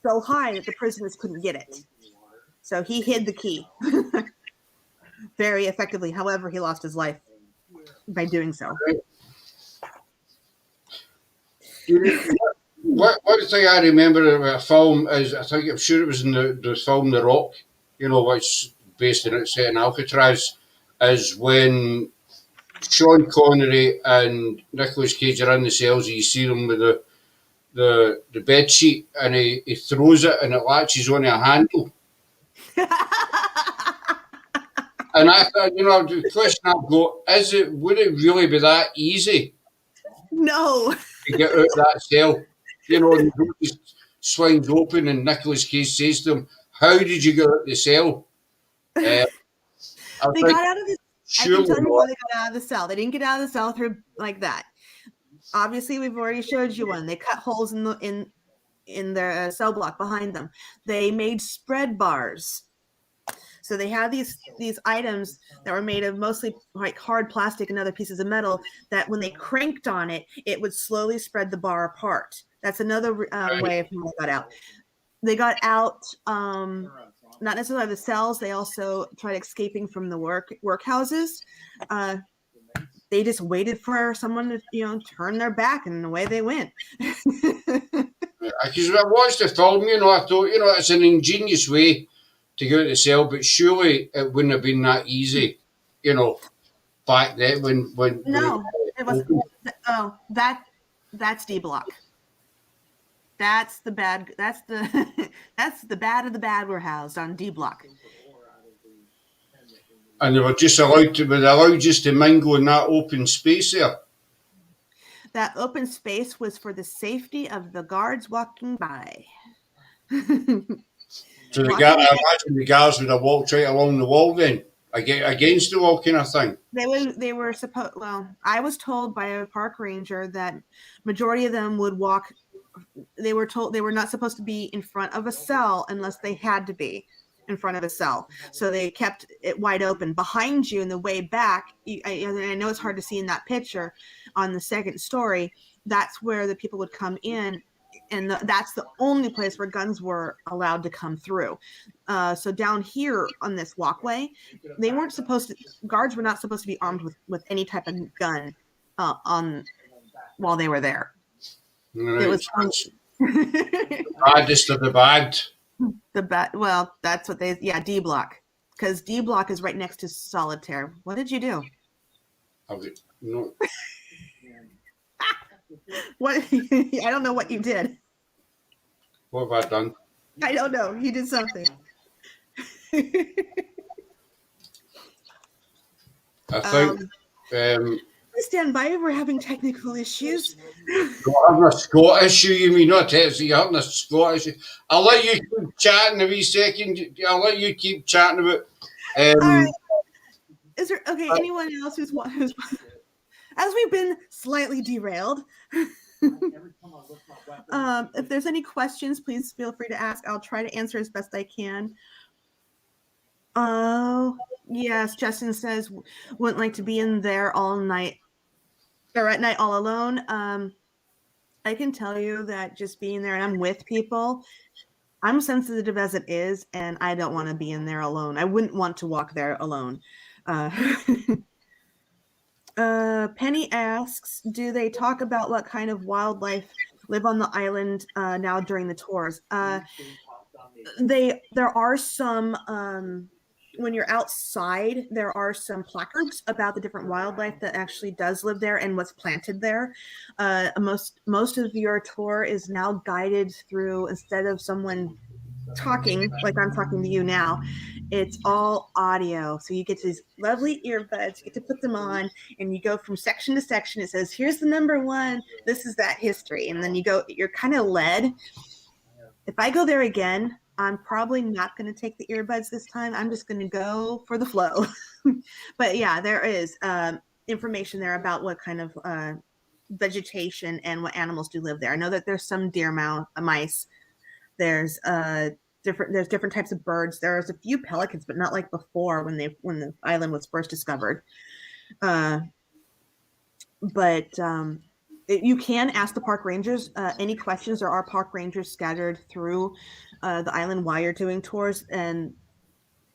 so high that the prisoners couldn't get it. So he hid the key very effectively. However, he lost his life by doing so. One thing I remember of a film is, I'm sure it was in the film The Rock, which based in it's set in Alcatraz, is when Sean Connery and Nicolas Cage are in the cells. You see them with the bed sheet, and he throws it, and it latches on a handle. And I thought, the question I've got, would it really be that easy? No. To get out of that cell. The door just swings open, and Nicolas Cage says to him, "How did you get out of the cell?" They got out of the I can tell you how they got out of the cell. They didn't get out of the cell through like that. Obviously, we've already showed you one. They cut holes in their cell block behind them. They made spread bars. So they had these items that were made of mostly like hard plastic and other pieces of metal that when they cranked on it, it would slowly spread the bar apart. That's another way of how they got out. They got out, not necessarily the cells. They also tried escaping from the workhouses. They just waited for someone to, turn their back, and away they went. Because I watched the film, I thought, it's an ingenious way to get out of the cell, but surely it wouldn't have been that easy, back then when no, it was. Oh, that's D block. That's the bad. That's the that's the bad of the bad were housed on D block. And they were just allowed just to mingle in that open space there. That open space was for the safety of the guards walking by. So I imagine the guards would have walked right along the wall then, against the wall kind of thing. They were supposed. Well, I was told by a park ranger that majority of them would walk. They were told they were not supposed to be in front of a cell unless they had to be in front of a cell. So they kept it wide open. Behind you in the way back, I know it's hard to see in that picture on the second story, that's where the people would come in, and that's the only place where guns were allowed to come through. So down here on this walkway, guards were not supposed to be armed with any type of gun while they were there. Right. It was the baddest of the bad. Well, that's what D block, because D block is right next to solitaire. What did you do? No. What? I don't know what you did. What have I done? I don't know. You did something. I think. Stand by. We're having technical issues. You're having a Scott issue, you mean? Not Texas, you're having a Scott issue. I'll let you keep chatting a wee second. I'll let you keep chatting about. All right. Is there anyone else who's as we've been slightly derailed? If there's any questions, please feel free to ask. I'll try to answer as best I can. Oh, yes. Justin says, wouldn't like to be in there all night or at night all alone. I can tell you that just being there and I'm with people, I'm sensitive as it is, and I don't want to be in there alone. I wouldn't want to walk there alone. Penny asks, do they talk about what kind of wildlife live on the island now during the tours? There are some when you're outside, there are some placards about the different wildlife that actually does live there and what's planted there. Most of your tour is now guided through, instead of someone talking like I'm talking to you now, it's all audio. So you get these lovely earbuds, you get to put them on, and you go from section to section. It says, here's the number one, this is that history. And then you're kind of led. If I go there again, I'm probably not going to take the earbuds this time. I'm just going to go for the flow. But yeah, there is information there about what kind of vegetation and what animals do live there. I know that there's some deer mice. There's different types of birds. There's a few pelicans, but not like before when the island was first discovered. You can ask the park rangers any questions. There are park rangers scattered through the island while you're doing tours, and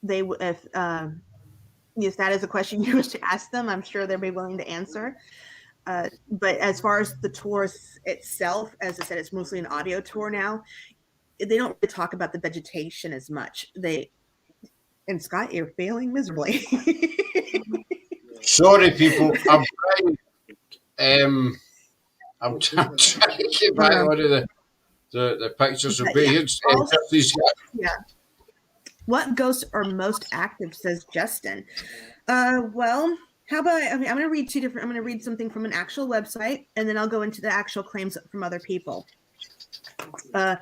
if that is a question you wish to ask them, I'm sure they'll be willing to answer. But as far as the tour itself, as I said, it's mostly an audio tour now. They don't really talk about the vegetation as much. And Scott, you're failing miserably. Sorry, people. I'm trying to get back onto the pictures of beings. Yeah. What ghosts are most active, says Justin. Well, how about I'm going to read I'm going to read something from an actual website, and then I'll go into the actual claims from other people. The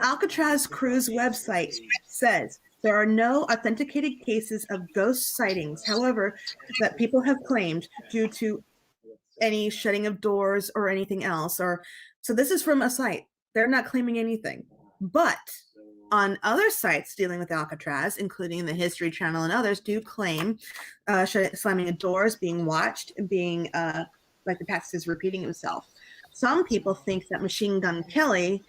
Alcatraz cruise website says there are no authenticated cases of ghost sightings, however, that people have claimed due to any shutting of doors or anything else. So this is from a site. They're not claiming anything. But on other sites dealing with Alcatraz, including the History Channel and others, do claim slamming of doors, being watched, being like the past is repeating himself. Some people think that Machine Gun Kelly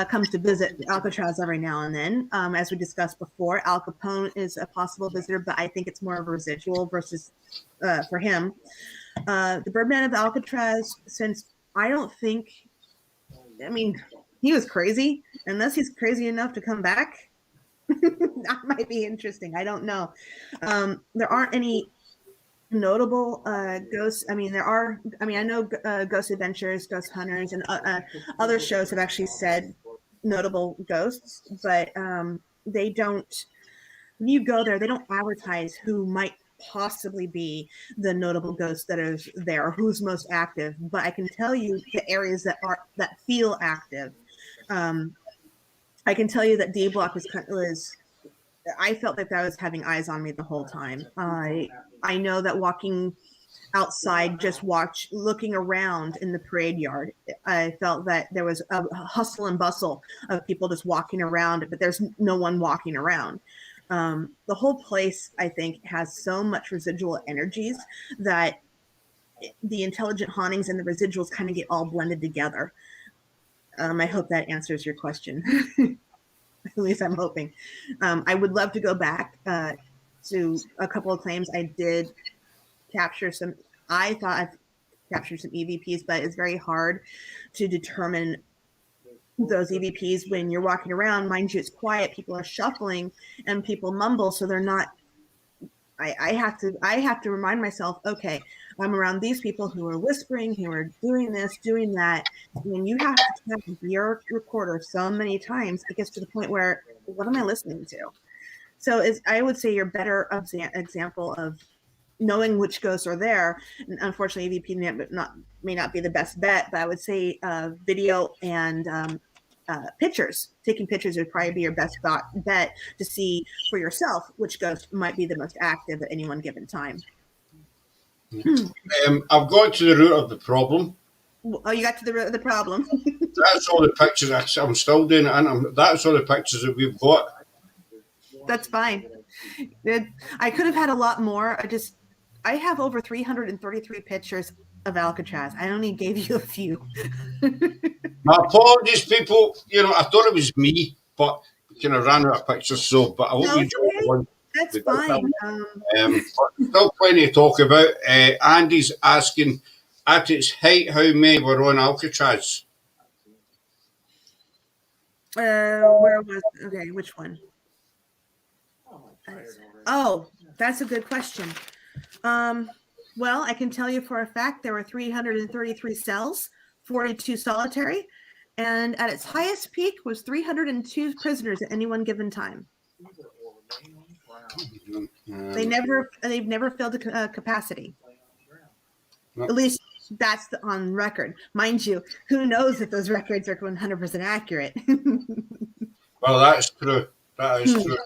comes to visit Alcatraz every now and then. As we discussed before, Al Capone is a possible visitor, but I think it's more of a residual versus for him. The Birdman of Alcatraz, since I mean, he was crazy. Unless he's crazy enough to come back, that might be interesting. I don't know. There aren't any notable ghosts. I mean, I know Ghost Adventures, Ghost Hunters, and other shows have actually said notable ghosts, but they don't. When you go there, they don't advertise who might possibly be the notable ghosts that are there, or who's most active. But I can tell you the areas that feel active. I can tell you that D Block was. I felt like that was having eyes on me the whole time. I know that walking outside, looking around in the parade yard, I felt that there was a hustle and bustle of people just walking around, but there's no one walking around. The whole place, I think, has so much residual energies that the intelligent hauntings and the residuals kind of get all blended together. I hope that answers your question. At least I'm hoping. I would love to go back to a couple of claims. I did capture some. I thought I've captured some EVPs, but it's very hard to determine those EVPs when you're walking around. Mind you, it's quiet. People are shuffling and people mumble, so they're not. I have to remind myself, okay, I'm around these people who are whispering, who are doing this, doing that. When you have to tap your recorder so many times, it gets to the point where, what am I listening to? So I would say your better example of knowing which ghosts are there. And unfortunately, EVP may not be the best bet, but I would say video and pictures. Taking pictures would probably be your best bet to see for yourself which ghost might be the most active at any one given time. I've got to the root of the problem. Oh, you got to the root of the problem. That's all the pictures. I'm still doing it, and that's all the pictures that we've got. That's fine. I could have had a lot more. I have over 333 pictures of Alcatraz. I only gave you a few. My apologies, people. I thought it was me, but we kind of ran out of pictures. But I hope you enjoyed the one. That's fine. Still plenty to talk about. Andy's asking, at its height, how many were on Alcatraz? Where was? Okay, which one? Oh, that's a good question. Well, I can tell you for a fact there were 333 cells, 42 solitary, and at its highest peak was 302 prisoners at any one given time. They've never filled a capacity. At least that's on record. Mind you, who knows if those records are 100% accurate. Well, that's true. That is true.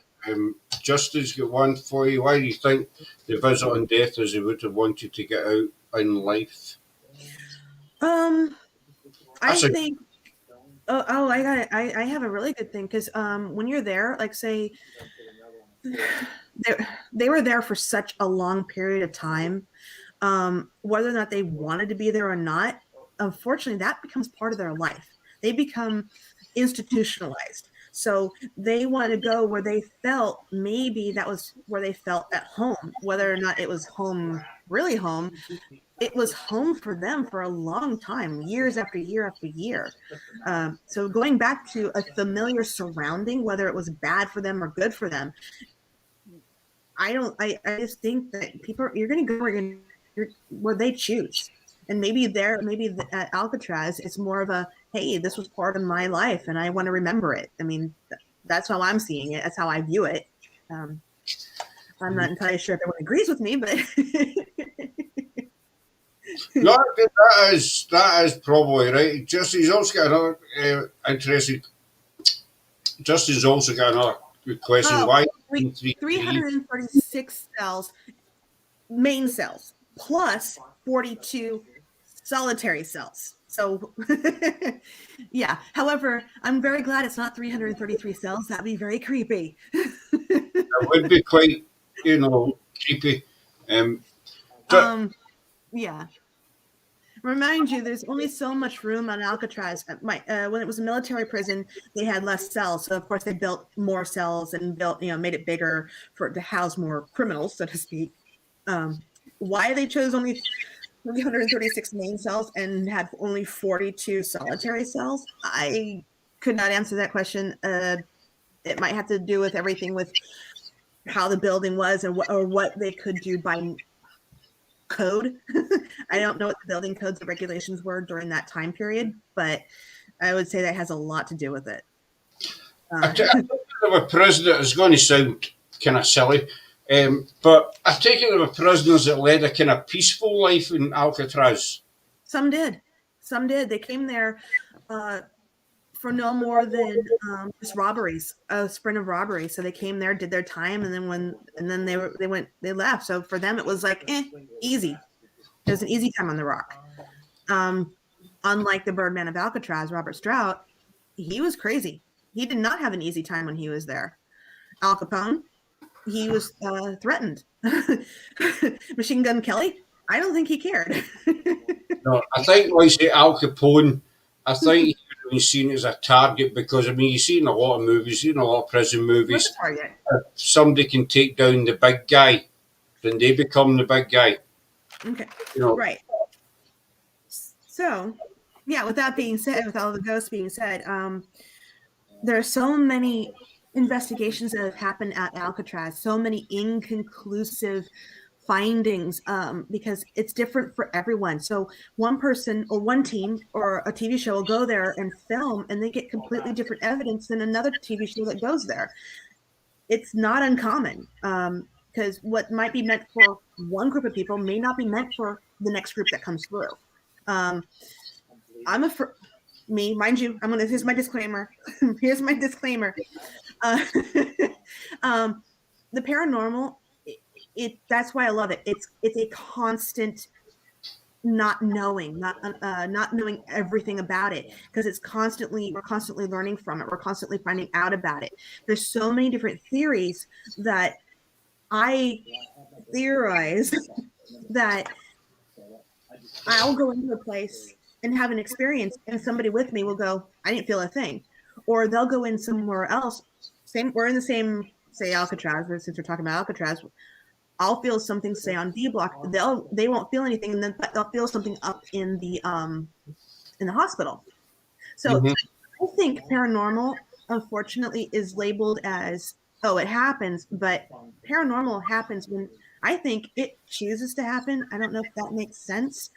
Justice got one for you. Why do you think the visit on death as they would have wanted to get out in life? I think. Oh, I got it. I have a really good thing because when you're there, like say, they were there for such a long period of time, whether or not they wanted to be there or not, unfortunately, that becomes part of their life. They become institutionalized. So they wanted to go where they felt maybe that was where they felt at home, whether or not it was home, really home. It was home for them for a long time, years after year after year. So going back to a familiar surrounding, whether it was bad for them or good for them, I just think that people, you're going to go where they choose. And maybe at Alcatraz, it's more of a, hey, this was part of my life and I want to remember it. I mean, that's how I'm seeing it. That's how I view it. I'm not entirely sure if everyone agrees with me, but. No, that is probably right. Justice also got another interesting. Justice also got another good question. Why 336 cells, main cells, plus 42 solitary cells. So, yeah. However, I'm very glad it's not 333 cells. That'd be very creepy. That would be quite, creepy. Yeah. Remind you, there's only so much room on Alcatraz. When it was a military prison, they had less cells, so of course they built more cells and made it bigger to house more criminals, so to speak. Why they chose only 336 main cells and had only 42 solitary cells, I could not answer that question. It might have to do with everything with how the building was and what they could do by code. I don't know what the building codes and regulations were during that time period, but I would say that has a lot to do with it. I think of a prisoner is going to sound kind of silly, but I take it there were prisoners that led a kind of peaceful life in Alcatraz. Some did. They came there for no more than just robberies, a sprint of robberies. So they came there, did their time, and then they left. So for them, it was like easy. It was an easy time on the rock. Unlike the Birdman of Alcatraz, Robert Strout, he was crazy. He did not have an easy time when he was there. Al Capone, he was threatened. Machine Gun Kelly, I don't think he cared. No, I think, like say Al Capone, I think he would have been seen as a target because, you see in a lot of movies, a lot of prison movies, if somebody can take down the big guy, then they become the big guy. Okay. Right. So, yeah, with that being said, with all the ghosts being said, there are so many investigations that have happened at Alcatraz, so many inconclusive findings, because it's different for everyone. So one person or one team or a TV show will go there and film, and they get completely different evidence than another TV show that goes there. It's not uncommon, because what might be meant for one group of people may not be meant for the next group that comes through. Mind you, here's my disclaimer. Here's my disclaimer. The paranormal, that's why I love it. It's a constant not knowing everything about it, because we're constantly learning from it. We're constantly finding out about it. There's so many different theories that I theorize that I'll go into a place and have an experience, and somebody with me will go, I didn't feel a thing. Or they'll go in somewhere else. We're in the same, say Alcatraz, since we're talking about Alcatraz. I'll feel something, say on D block. They won't feel anything, and then they'll feel something up in the hospital. So I think paranormal, unfortunately, is labeled as Oh, it happens, but paranormal happens when I think it chooses to happen. I don't know if that makes sense.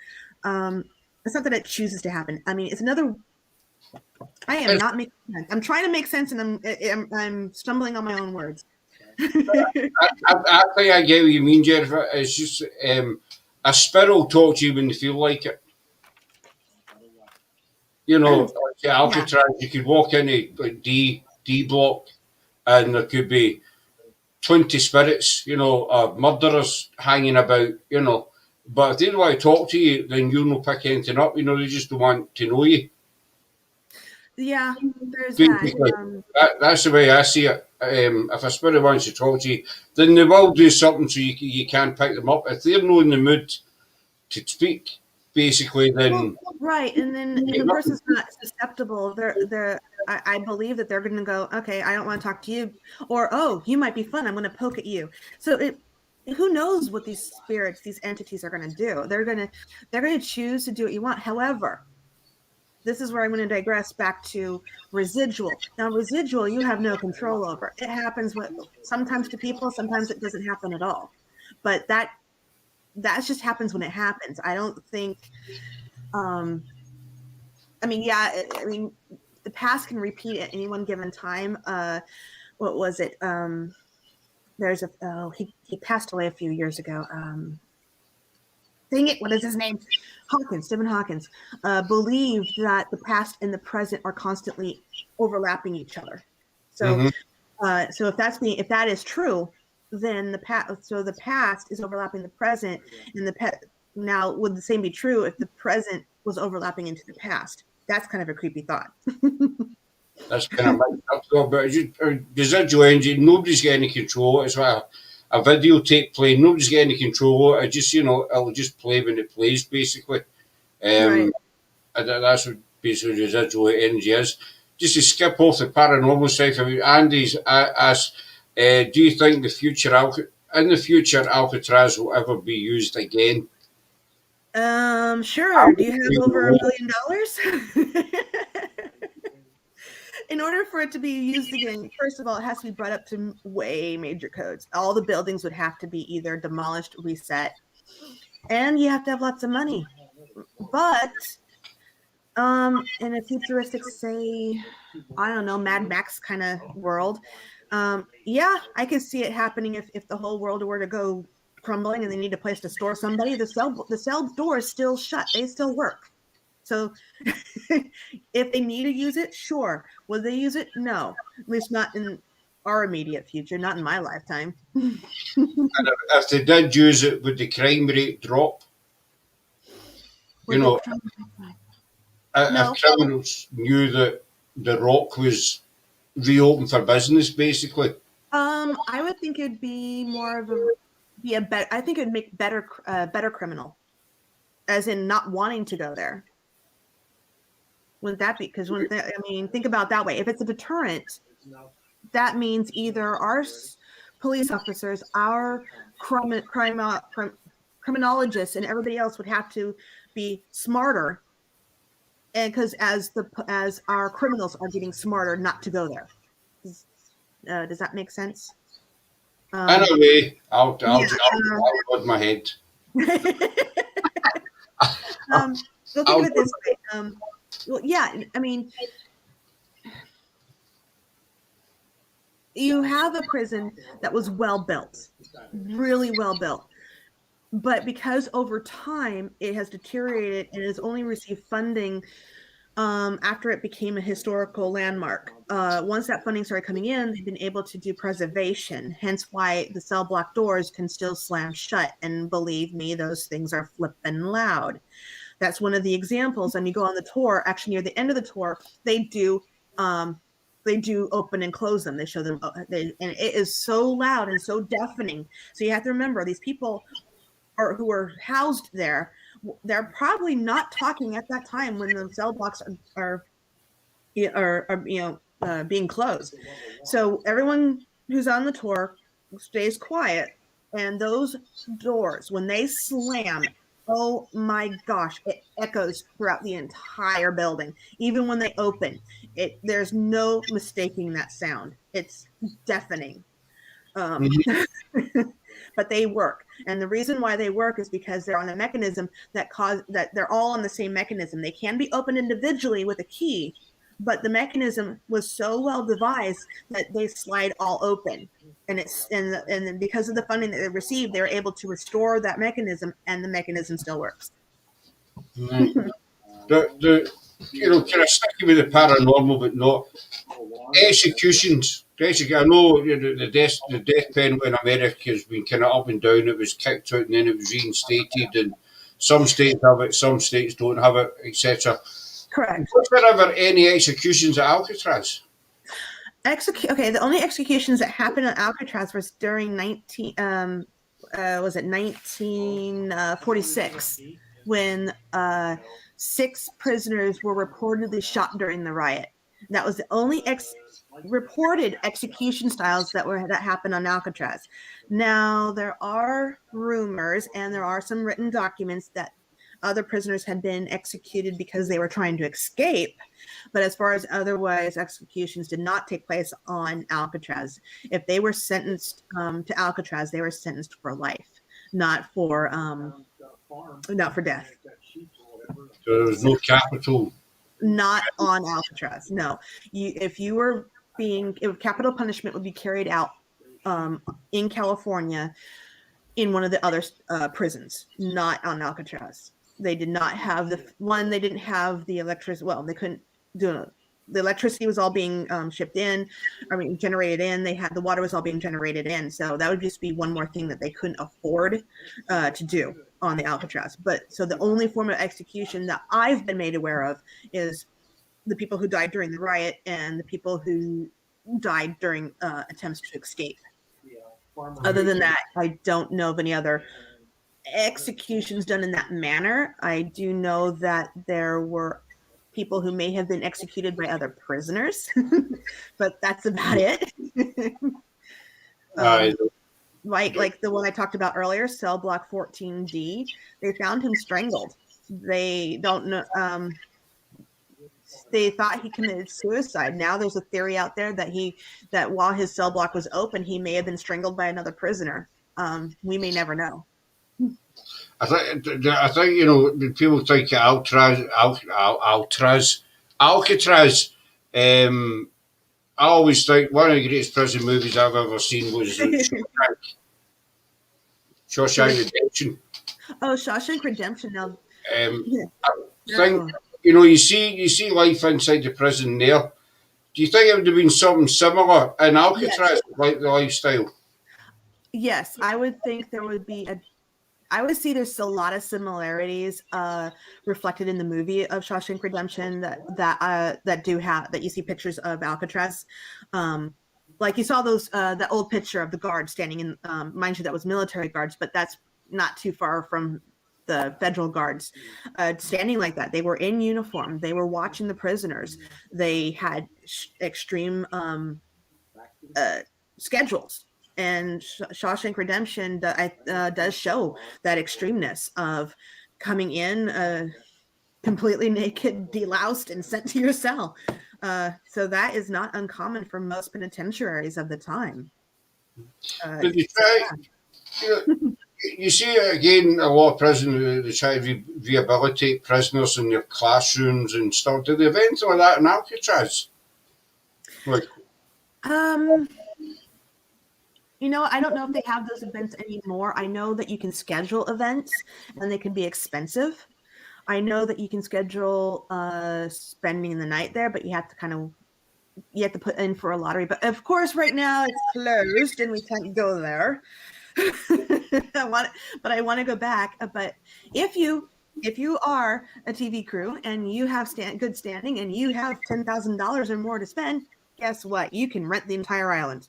It's not that it chooses to happen. I mean, it's another. I am It's, not making sense. I'm trying to make sense, and I'm stumbling on my own words. I think I get what you mean, Jennifer. It's just a spirit will talk to you when they feel like it. You know, like Yeah. Alcatraz, you could walk into like D block, and there could be 20 spirits, murderers hanging about, But if they don't want to talk to you, then you'll not pick anything up. They just don't want to know you. Yeah, there's that. Basically, that's the way I see it. If a spirit wants to talk to you, then they will do something so you can't pick them up. If they're not in the mood to speak, basically, Well, then right, and then if a person's not susceptible, I believe that they're going to go, okay, I don't want to talk to you, or oh, you might be fun. I'm going to poke at you. So who knows what these spirits, these entities are going to do? They're going to choose to do what you want. However, this is where I'm going to digress back to residual. Now, residual, you have no control over. It happens sometimes to people, sometimes it doesn't happen at all. But that just happens when it happens. I don't think. I mean, yeah. I mean, the past can repeat at any one given time. What was it? He passed away a few years ago. Dang it, what is his name? Stephen Hawkins, believed that the past and the present are constantly overlapping each other. So, mm-hmm. So if that is true, then the past is overlapping the present, and now would the same be true if the present was overlapping into the past? That's kind of a creepy thought. That's kind of messed up though. But residual energy, nobody's got any control. It's like a videotape playing. Nobody's got any control. It just, it'll just play when it plays, basically. Right. That's what basically residual energy is. Just to skip off the paranormal stuff, Andy's asked, do you think in the future Alcatraz will ever be used again? Sure. Do you have over $1 million? In order for it to be used again, first of all, it has to be brought up to way major codes. All the buildings would have to be either demolished, reset, and you have to have lots of money. But in a futuristic, say, I don't know, Mad Max kind of world, yeah, I can see it happening if the whole world were to go crumbling and they need a place to store somebody. The cell doors still shut; they still work. So if they need to use it, sure. Will they use it? No, at least not in our immediate future, not in my lifetime. And if they did use it, would the crime rate drop? No. If criminals knew that the Rock was reopened for business, basically. I would think it'd be more of a better. I think it'd make better criminal, as in not wanting to go there. Wouldn't that be? Because think about it that way. If it's a deterrent, that means either our police officers, our criminologists, and everybody else would have to be smarter, and because as our criminals are getting smarter not to go there. Does that make sense? Anyway, I'll nod my head. Well, think of it this way. Well, yeah, I mean, you have a prison that was well built, really well built. But because over time it has deteriorated and has only received funding after it became a historical landmark. Once that funding started coming in, they've been able to do preservation, hence why the cell block doors can still slam shut. And believe me, those things are flippin' loud. That's one of the examples. And you go on the tour, actually near the end of the tour, they do open and close them. They show them, and it is so loud and so deafening. So you have to remember, these people who are housed there, they're probably not talking at that time when the cell blocks are being closed. So everyone who's on the tour stays quiet, and those doors, when they slam, oh my gosh, it echoes throughout the entire building. Even when they open, there's no mistaking that sound. It's deafening. But they work, and the reason why they work is because they're on a mechanism that they're all on the same mechanism. They can be opened individually with a key, but the mechanism was so well devised that they slide all open. And because of the funding that they received, they were able to restore that mechanism, and the mechanism still works. Right. Kind of sticking with the paranormal, but not executions. I know the death penalty in America has been kind of up and down. It was kicked out and then it was reinstated, and some states have it, some states don't have it, etc. Correct. Was there ever any executions at Alcatraz? Okay, the only executions that happened at Alcatraz was during 1946, when 6 prisoners were reportedly shot during the riot. That was the only reported execution styles that happened on Alcatraz. Now, there are rumors and there are some written documents that other prisoners had been executed because they were trying to escape. But as far as otherwise, executions did not take place on Alcatraz. If they were sentenced to Alcatraz, they were sentenced for life, not for death. So there was no capital. Not on Alcatraz. No, if capital punishment would be carried out in California in one of the other prisons, not on Alcatraz. They did not have they didn't have the electricity. Well, they couldn't do it. The electricity was all being generated in. The water was all being generated in. So that would just be one more thing that they couldn't afford to do on the Alcatraz. So the only form of execution that I've been made aware of is the people who died during the riot and the people who died during attempts to escape. Other than that, I don't know of any other executions done in that manner. I do know that there were people who may have been executed by other prisoners, but that's about it. Like the one I talked about earlier, cell block 14D, they found him strangled. They don't know. They thought he committed suicide. Now there's a theory out there that while his cell block was open, he may have been strangled by another prisoner. We may never know. I think people think Alcatraz. I always think one of the greatest prison movies I've ever seen was Shawshank Redemption. Oh, Shawshank Redemption. Now, I think you see life inside the prison there. Do you think it would have been something similar in Alcatraz, like the lifestyle? Yes, I would think there would be I would see there's a lot of similarities reflected in the movie of Shawshank Redemption that you see pictures of Alcatraz. Like you saw that old picture of the guard standing in, mind you, that was military guards, but that's not too far from the federal guards standing like that. They were in uniform. They were watching the prisoners. They had extreme schedules. And Shawshank Redemption does show that extremeness of coming in completely naked, deloused, and sent to your cell. So that is not uncommon for most penitentiaries of the time. Did you try? You see again a lot of prisons. They try to rehabilitate prisoners in their classrooms and stuff. Did they eventually that in Alcatraz? I don't know if they have those events anymore. I know that you can schedule events and they can be expensive. I know that you can schedule spending the night there, but you have to put in for a lottery. But of course, right now it's closed and we can't go there. I want to go back. But if you are a TV crew and you have good standing and you have $10,000 or more to spend, guess what? You can rent the entire island.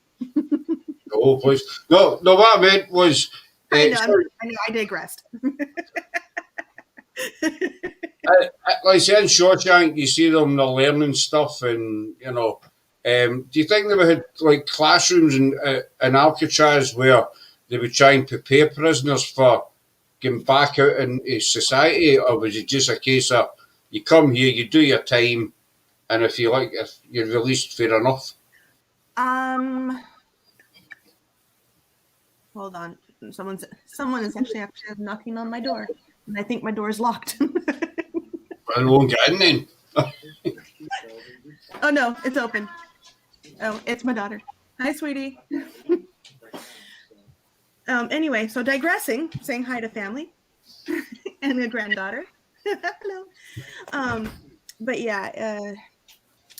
The whole place. No. What I meant was. I know. I digressed. Like I said, in Shawshank, you see them, they're learning stuff, and do you think they would have like classrooms in Alcatraz where they would try and prepare prisoners for getting back out into society, or was it just a case of you come here, you do your time, and if you're released, fair enough? Hold on. Someone is actually knocking on my door, and I think my door is locked. I won't get in then. Oh no, it's open. Oh, it's my daughter. Hi, sweetie. Anyway, so digressing, saying hi to family and a granddaughter. Hello. But yeah,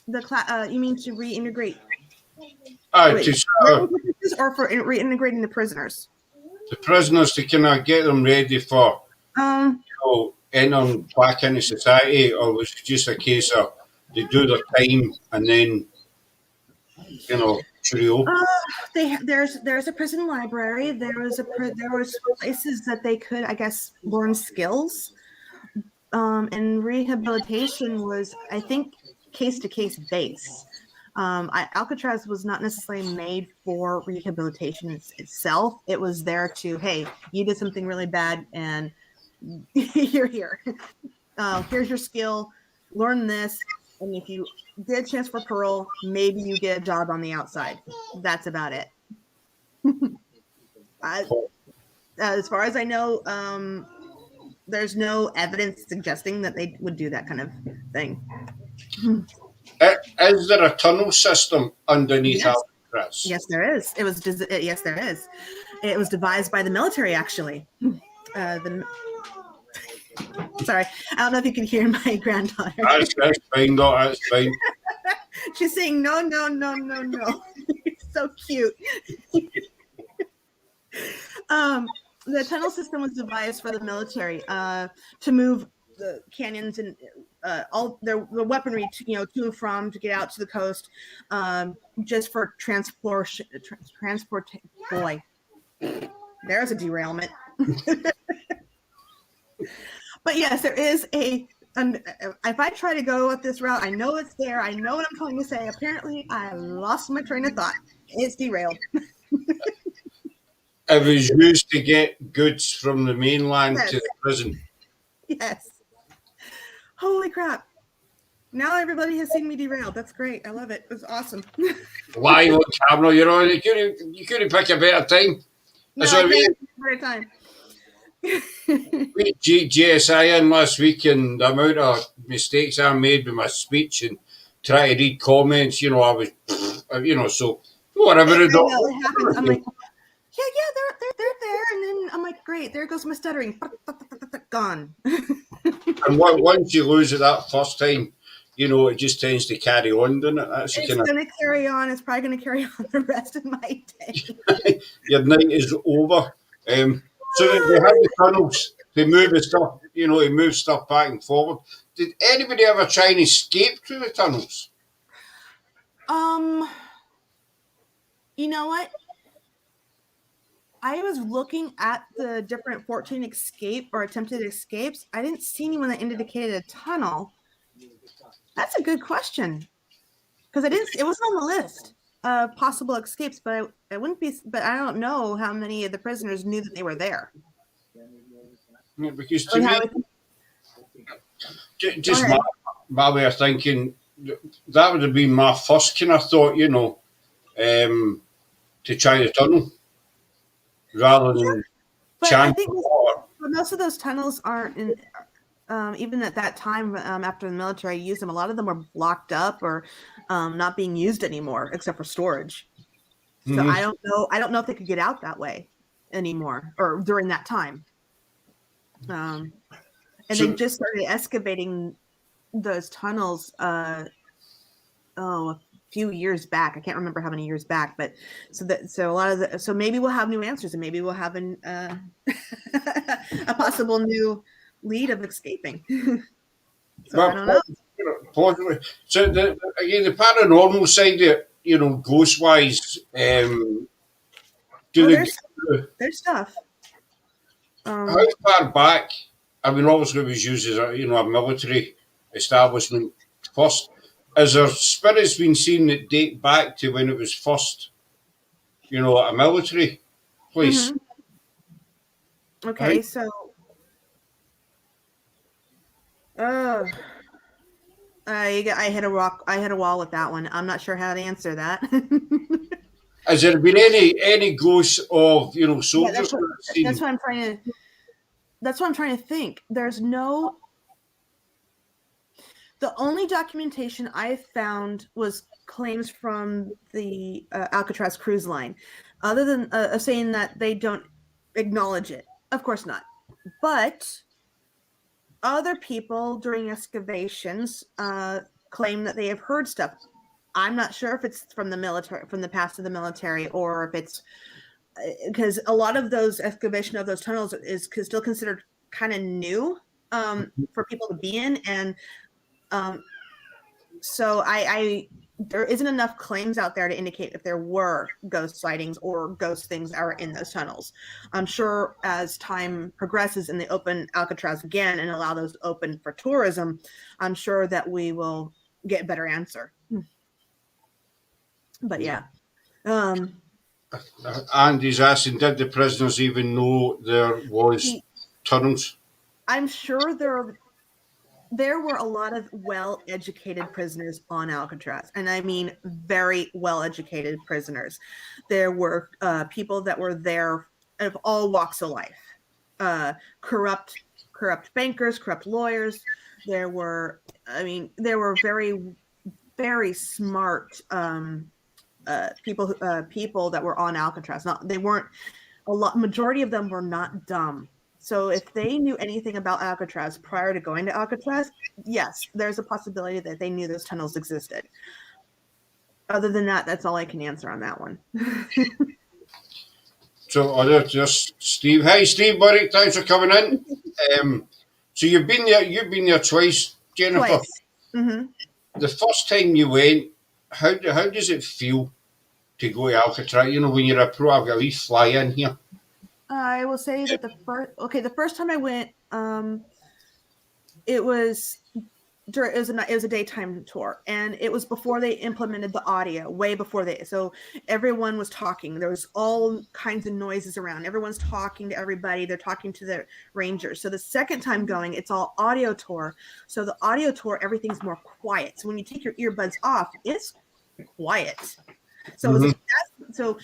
you mean to reintegrate? Wait, or for reintegrating the prisoners? The prisoners to kind of get them ready for Um, entering back into society, or was it just a case of they do their time and then cheerio? There's a prison library. There was places that they could, I guess, learn skills. And rehabilitation was, I think, case to case base. Alcatraz was not necessarily made for rehabilitation itself. It was there to, hey, you did something really bad, and you're here. Here's your skill. Learn this, and if you get a chance for parole, maybe you get a job on the outside. That's about it. As far as I know, there's no evidence suggesting that they would do that kind of thing. Is there a tunnel system underneath Alcatraz? Yes, there is. Yes, there is. It was devised by the military, actually. Sorry, I don't know if you can hear my granddaughter. That's fine, though. That's fine. She's saying no. It's so cute. The tunnel system was devised for the military to move the canyons and all the weaponry to and from to get out to the coast, just for transport. Boy, there's a derailment. But yes, there is if I try to go at this route, I know it's there. I know what I'm trying to say. Apparently, I lost my train of thought. It's derailed. It was used to get goods from the mainland to the prison. Yes. Holy crap. Now everybody has seen me derailed. That's great. I love it. It was awesome. Live on camera, you couldn't pick a better time. No, I couldn't pick a better time. We GSI in last week, and the amount of mistakes I made with my speech and try to read comments, I was, so whatever it happens. I'm like, yeah, they're there, and then I'm like, great, there goes my stuttering, gone. And once you lose it that first time, it just tends to carry on, doesn't it? It's going to carry on. It's probably going to carry on the rest of my day. Your night is over. So they had the tunnels to move the stuff, to move stuff back and forward. Did anybody ever try and escape through the tunnels? You know what? I was looking at the different 14 escape or attempted escapes. I didn't see anyone that indicated a tunnel. That's a good question. Because it wasn't on the list of possible escapes, but it wouldn't be. But I don't know how many of the prisoners knew that they were there. Yeah, because to me, just my way of thinking, that would have been my first kind of thought, to try the tunnel rather than chance. But most of those tunnels aren't in. Even at that time, after the military used them, a lot of them were blocked up or not being used anymore, except for storage. So I don't know. I don't know if they could get out that way anymore or during that time. And they just started excavating those tunnels. A few years back. I can't remember how many years back, but so maybe we'll have new answers, and maybe we'll have a possible new lead of escaping. I don't know. Possibly. So the paranormal side of it, ghost wise, there's stuff. How far back? I mean, obviously it was used as a military establishment first. Is there spirits been seen that date back to when it was first, a military place? Mm-hmm. Okay, so I hit a rock. I hit a wall with that one. I'm not sure how to answer that. Has there been any ghosts of Yeah, soldiers that are seen? that's what I'm trying to. That's what I'm trying to think. There's no. The only documentation I found was claims from the Alcatraz cruise line, other than saying that they don't acknowledge it. Of course not. But other people during excavations claim that they have heard stuff. I'm not sure if it's from the military, from the past of the military, or if it's because a lot of those excavation of those tunnels is still considered kind of new for people to be in, and so I there isn't enough claims out there to indicate if there were ghost sightings or ghost things that are in those tunnels. I'm sure as time progresses and they open Alcatraz again and allow those open for tourism, I'm sure that we will get a better answer. But yeah. Andy's asking, did the prisoners even know there was tunnels? I'm sure there were a lot of well-educated prisoners on Alcatraz, and I mean very well-educated prisoners. There were people that were there of all walks of life, corrupt bankers, corrupt lawyers. There were very, very smart people that were on Alcatraz. They weren't majority of them were not dumb. So if they knew anything about Alcatraz prior to going to Alcatraz, yes, there's a possibility that they knew those tunnels existed. Other than that, that's all I can answer on that one. So just Steve. Hi, Steve, buddy. Thanks for coming in. So you've been there twice, Jennifer. Twice. Mm-hmm. The first time you went, how does it feel to go to Alcatraz? When you're a pro, I've got at least fly in here. I will say that the first time I went, it was a daytime tour, and it was before they implemented the audio, way before so everyone was talking. There was all kinds of noises around. Everyone's talking to everybody. They're talking to the rangers. So the second time going, it's all audio tour. So the audio tour, everything's more quiet. So when you take your earbuds off, it's quiet. So so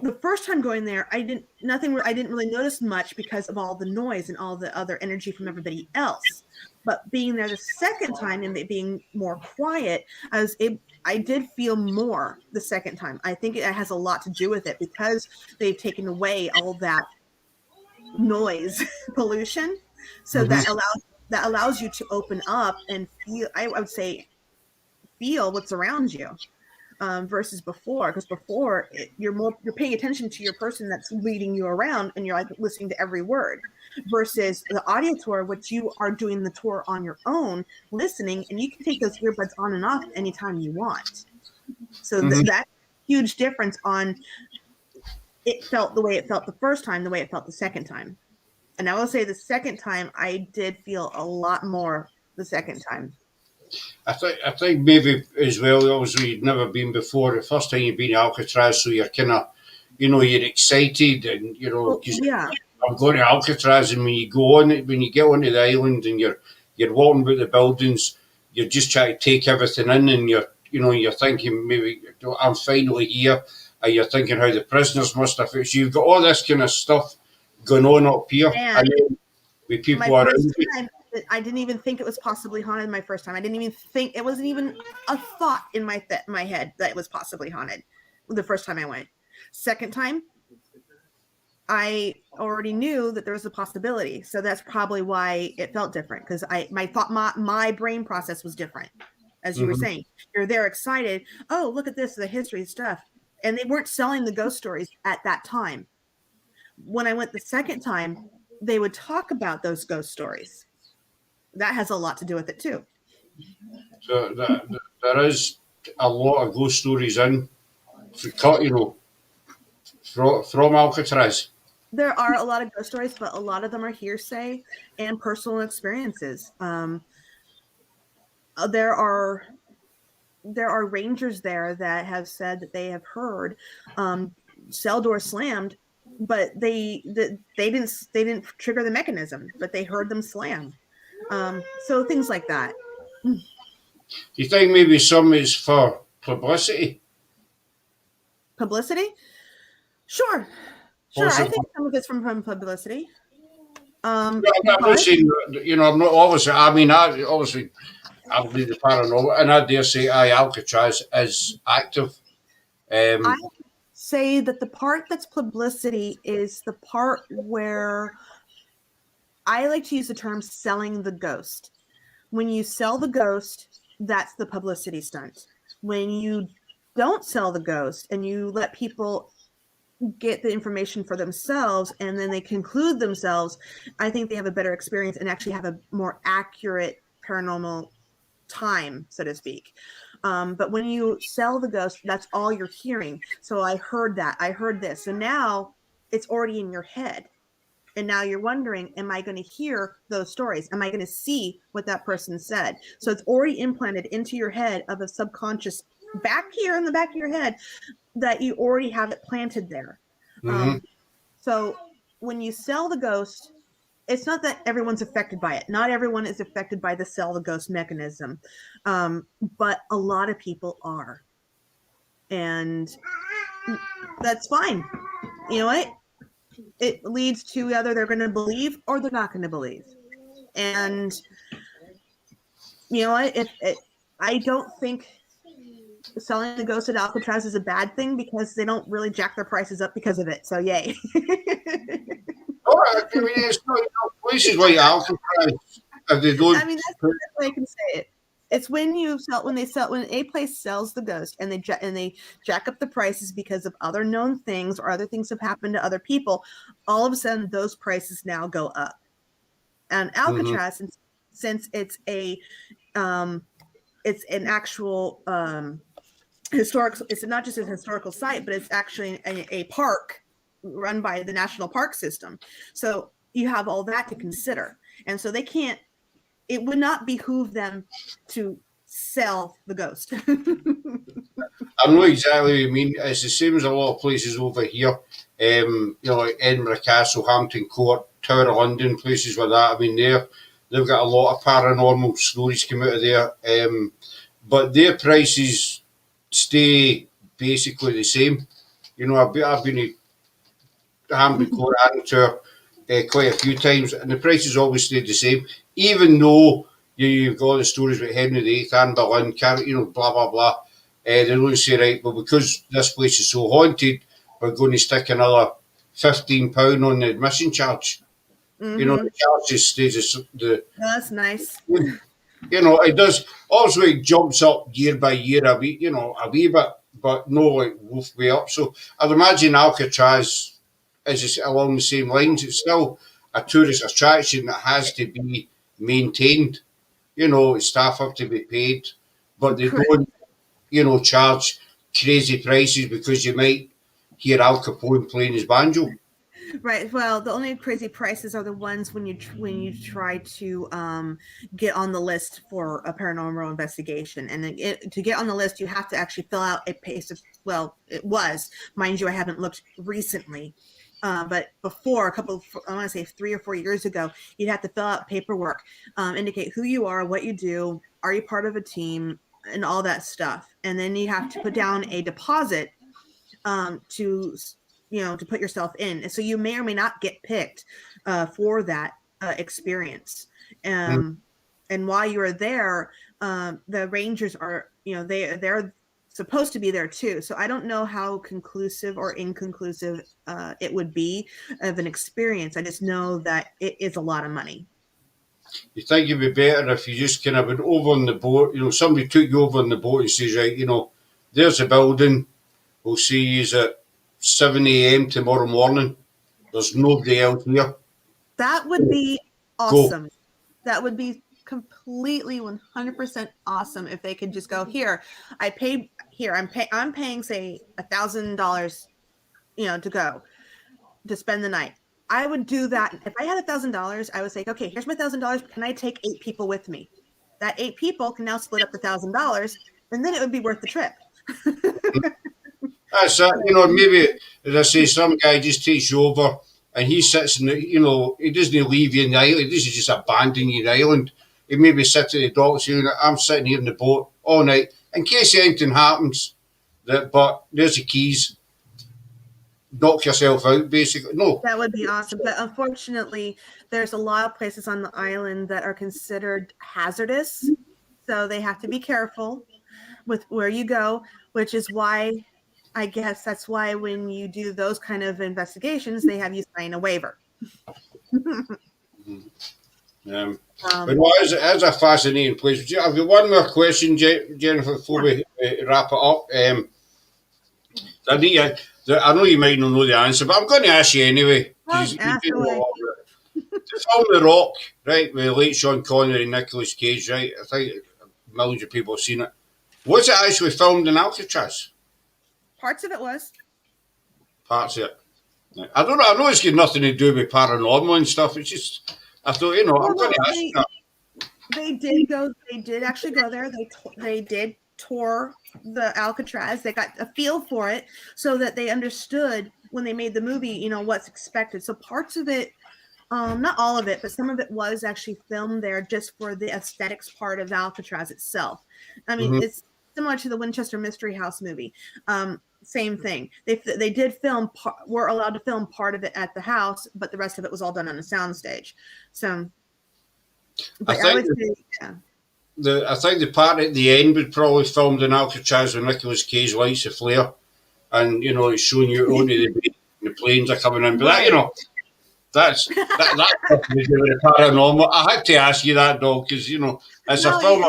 the first time going there, I didn't really notice much because of all the noise and all the other energy from everybody else. But being there the second time and it being more quiet, I did feel more the second time. I think it has a lot to do with it because they've taken away all that noise pollution. So that allows you to open up and feel, I would say, feel what's around you. Versus before, because before you're paying attention to your person that's leading you around, and you're like listening to every word. Versus the audio tour, which you are doing the tour on your own, listening, and you can take those earbuds on and off anytime you want. So that huge difference on it felt the way it felt the first time, the way it felt the second time. And I will say the second time I did feel a lot more the second time. I think maybe as well, obviously you'd never been before. The first time you've been to Alcatraz, so you're kind of, you're excited and, I'm going to Alcatraz, and when you get onto the island and you're walking about the buildings, you're just trying to take everything in, and you're thinking maybe I'm finally here, and you're thinking how the prisoners must have felt. So you've got all this kind of stuff going on up here, and then with people around you. I didn't even think it was possibly haunted my first time. I didn't even think, it wasn't even a thought in my head that it was possibly haunted the first time I went. Second time, I already knew that there was a possibility. So that's probably why it felt different, because my brain process was different. As you were saying, you're there excited. Oh, look at this, the history stuff. And they weren't selling the ghost stories at that time. When I went the second time, they would talk about those ghost stories. That has a lot to do with it too. So there is a lot of ghost stories from Alcatraz. There are a lot of ghost stories, but a lot of them are hearsay and personal experiences. There are rangers there that have said that they have heard cell doors slammed, but they didn't trigger the mechanism, but they heard them slam. So things like that. Do you think maybe some is for publicity? Publicity? Sure. I think some of it's from publicity. I'm not saying, I'm not obviously. I mean, obviously, I believe the paranormal, and I dare say, Alcatraz is active. I say that the part that's publicity is the part where I like to use the term selling the ghost. When you sell the ghost, that's the publicity stunt. When you don't sell the ghost and you let people get the information for themselves and then they conclude themselves, I think they have a better experience and actually have a more accurate paranormal time, so to speak. But when you sell the ghost, that's all you're hearing. So I heard that. I heard this. So now it's already in your head. And now you're wondering, am I going to hear those stories? Am I going to see what that person said? So it's already implanted into your head of a subconscious back here in the back of your head that you already have it planted there. So when you sell the ghost, it's not that everyone's affected by it. Not everyone is affected by the sell the ghost mechanism. But a lot of people are. And that's fine. You know what? It leads to either they're going to believe or they're not going to believe. And you know what? I don't think selling the ghost at Alcatraz is a bad thing because they don't really jack their prices up because of it. So yay. I mean, it's not places like Alcatraz. If they don't, I mean, that's the best way I can say it. It's when a place sells the ghost and they jack up the prices because of other known things or other things have happened to other people. All of a sudden, those prices now go up. And Alcatraz, since it's an actual historical. It's not just a historical site, but it's actually a park run by the National Park System. So you have all that to consider, and so they can't. It would not behoove them to sell the ghost. I know exactly what you mean. It's the same as a lot of places over here. Like Edinburgh Castle, Hampton Court, Tower of London, places like that. I mean, they've got a lot of paranormal stories come out of there. But their prices stay basically the same. I've been to Hampton Court and Tower quite a few times, and the prices always stayed the same, even though you've got the stories about Henry VIII, Anne Boleyn, blah blah blah. They don't say, right, well, because this place is so haunted, we're going to stick another £15 on the admission charge. The charge just stays That's nice. It does. Also, it jumps up year by year a wee bit, but no like wolf way up. So I'd imagine Alcatraz is just along the same lines. It's still a tourist attraction that has to be maintained. Staff have to be paid, but they don't, charge crazy prices because you might hear Al Capone playing his banjo. Right. Well, the only crazy prices are the ones when you try to get on the list for a paranormal investigation, and to get on the list, you have to actually fill out a pace of. Well, it was, mind you, I haven't looked recently, but before I want to say 3 or 4 years ago, you'd have to fill out paperwork, indicate who you are, what you do, are you part of a team, and all that stuff, and then you have to put down a deposit to put yourself in. So you may or may not get picked for that experience. And while you're there, the rangers are, they're supposed to be there too. So I don't know how conclusive or inconclusive it would be of an experience. I just know that it is a lot of money. You think it'd be better if you just kind of went over on the boat, somebody took you over on the boat and says, right, there's a building, we'll see you at 7 a.m. tomorrow morning. There's nobody else here. That would be awesome. Go. That would be completely 100% awesome if they could just go, here, I'm paying say $1,000, to go to spend the night. I would do that. If I had $1,000, I would say, okay, here's my $1,000. Can I take 8 people with me? That 8 people can now split up the $1,000, and then it would be worth the trip. That's it. Maybe, as I say, some guy just takes you over and he sits in he doesn't leave you in the island. He doesn't just abandon you in the island. He maybe sits at the dock saying, I'm sitting here in the boat all night in case anything happens. But there's the keys. knock yourself out, basically. No. That would be awesome. But unfortunately, there's a lot of places on the island that are considered hazardous. So they have to be careful with where you go, which is why I guess that's why when you do those kind of investigations, they have you sign a waiver. But no, it's a fascinating place. I've got one more question, Jennifer, before we wrap it up. I know you might not know the answer, but I'm going to ask you anyway. Ask away. The film The Rock, right, with late Sean Connery and Nicolas Cage, right? I think millions of people have seen it. Was it actually filmed in Alcatraz? Parts of it was. Parts of it. I don't know. I know it's got nothing to do with paranormal and stuff. It's just, I thought, I'm going to ask you that. They did go. They did actually go there. They did tour the Alcatraz. They got a feel for it, so that they understood when they made the movie, what's expected. So parts of it, not all of it, but some of it was actually filmed there just for the aesthetics part of Alcatraz itself. I mean, it's similar to the Winchester Mystery House movie. Same thing. They did film. Were allowed to film part of it at the house, but the rest of it was all done on a soundstage. So. But I think the part at the end was probably filmed in Alcatraz when Nicolas Cage lights the flare, and it's showing you only the planes are coming in. But that's nothing to do with the paranormal. I had to ask you that, though, because it's a film.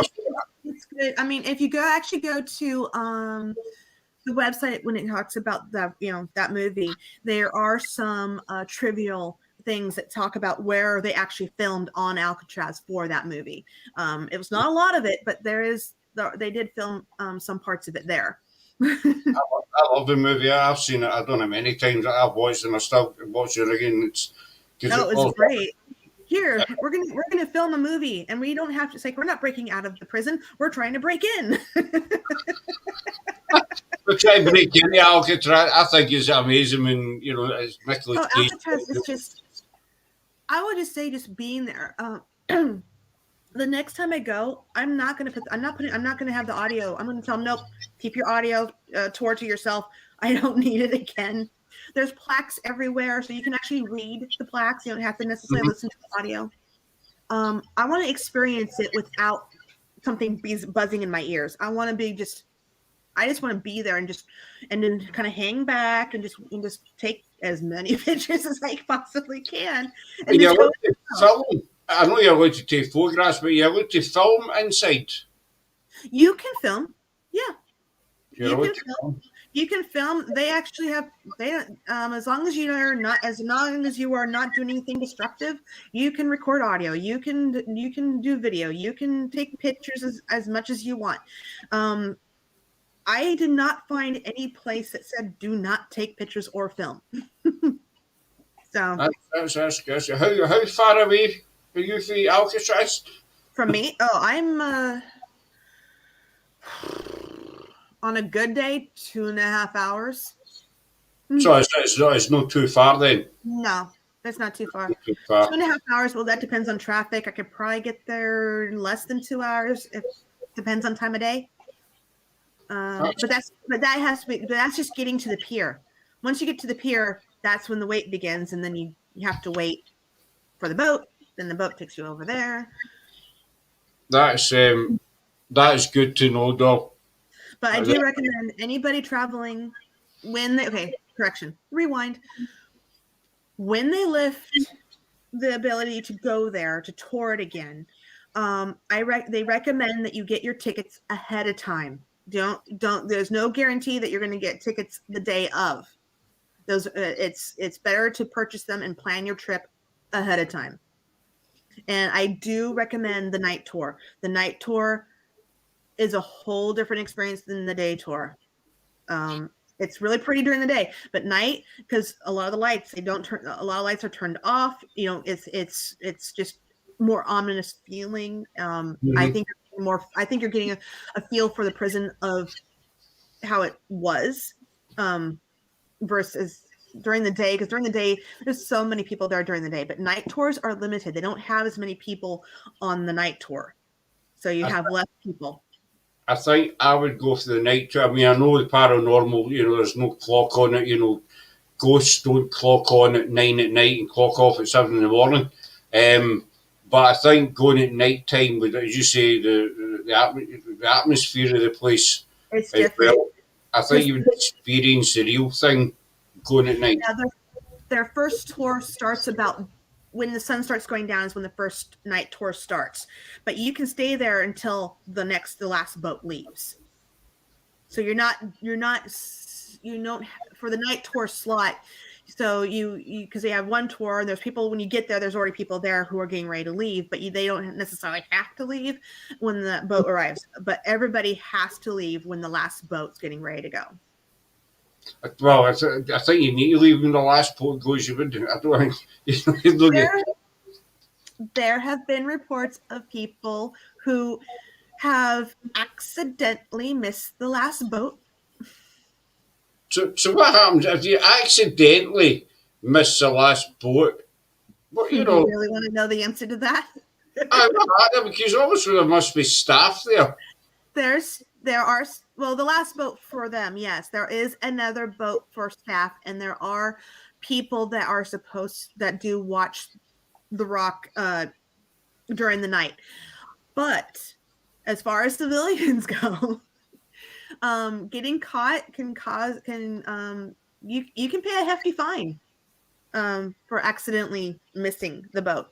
It's good. I mean, if you go to the website when it talks about that movie, there are some trivial things that talk about where they actually filmed on Alcatraz for that movie. It was not a lot of it, but they did film some parts of it there. I love the movie. I've seen it. I don't know many times. I've watched it and I still watch it again. It's great. Here, we're gonna film a movie, and we don't have to say we're not breaking out of the prison. We're trying to break in. We're trying to break into Alcatraz. I think it's amazing when it's Nicolas Cage. Alcatraz is just. I would just say, just being there. The next time I go, I'm not gonna have the audio. I'm gonna tell them, nope, keep your audio tour to yourself. I don't need it again. There's plaques everywhere, so you can actually read the plaques. You don't have to necessarily listen to the audio. I want to experience it without something buzzing in my ears. I want to be I just want to be there and then kind of hang back and just take as many pictures as I possibly can. And I know you're allowed to take photographs, but you're allowed to film inside. You can film, yeah. You can film. They actually have as long as you are not doing anything destructive, you can record audio. You can do video. You can take pictures as much as you want. I did not find any place that said do not take pictures or film. So that's good. How far away are you from Alcatraz? From me? Oh, I'm on a good day 2.5 hours. So it's not too far then? No, that's not too far. 2.5 hours. Well, that depends on traffic. I could probably get there in less than 2 hours. It depends on time of day. But that's just getting to the pier. Once you get to the pier, that's when the wait begins, and then you have to wait for the boat. Then the boat takes you over there. That's good to know, though. But I do recommend anybody traveling rewind. When they lift the ability to go there to tour it again, they recommend that you get your tickets ahead of time. There's no guarantee that you're going to get tickets the day of. It's better to purchase them and plan your trip ahead of time. And I do recommend the night tour. The night tour is a whole different experience than the day tour. It's really pretty during the day, but night, because a lot of the lights a lot of lights are turned off. It's just more ominous feeling. I think you're getting a feel for the prison of how it was versus during the day, because during the day there's so many people there during the day, but night tours are limited. They don't have as many people on the night tour, so you have less people. I think I would go for the night tour. I mean, I know the paranormal, there's no clock on it, ghosts don't clock on at 9 at night and clock off at 7 in the morning. But I think going at night time, with, as you say, the atmosphere of the place, it's different. Well, I think you would experience the real thing going at night. Now, their first tour starts about when the sun starts going down is when the first night tour starts. But you can stay there until the last boat leaves. So you don't for the night tour slot. So because they have one tour and there's people, when you get there, there's already people there who are getting ready to leave, but they don't necessarily have to leave when the boat arrives. But everybody has to leave when the last boat's getting ready to go. Well, I think you need to leave when the last boat goes. You wouldn't. I don't think. There have been reports of people who have accidentally missed the last boat. So what happens if you accidentally miss the last boat? What, Do you really want to know the answer to that? Because obviously there must be staff there. The last boat for them, yes. There is another boat for staff, and there are people that do watch the rock during the night. But as far as civilians go, getting caught you can pay a hefty fine for accidentally missing the boat.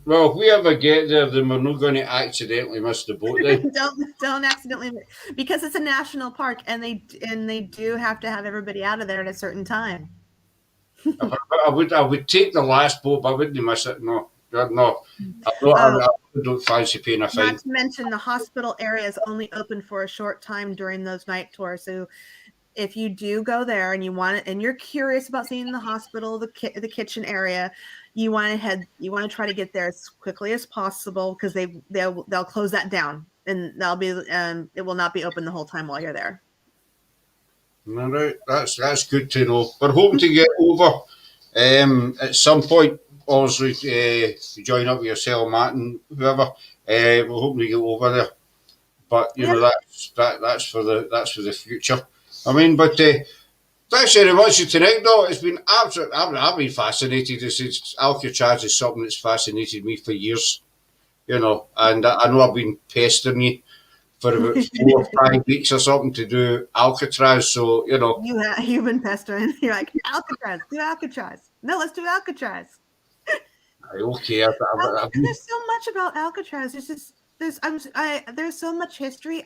Well, if we ever get there, then we're not going to accidentally miss the boat then. Don't accidentally, because it's a national park, and they do have to have everybody out of there at a certain time. I would take the last boat, but I wouldn't miss it. No. I don't fancy paying a fine. Not to mention, the hospital area is only open for a short time during those night tours. So if you do go there and you want it, and you're curious about seeing the hospital, the kitchen area, you want to try to get there as quickly as possible, because they'll close that down, and it will not be open the whole time while you're there. All right, that's good to know. We're hoping to get over at some point. Obviously, join up with yourself, Matt, and whoever. We're hoping to get over there, but that's for the future. I mean, but thanks very much for tonight, though. It's been absolutely. I've been fascinated. Alcatraz is something that's fascinated me for years, and I know I've been pestering you for about 4 or 5 weeks or something to do Alcatraz. So you've been pestering. You're like, Alcatraz, do Alcatraz. No, let's do Alcatraz. Okay, there's so much about Alcatraz. There's so much history.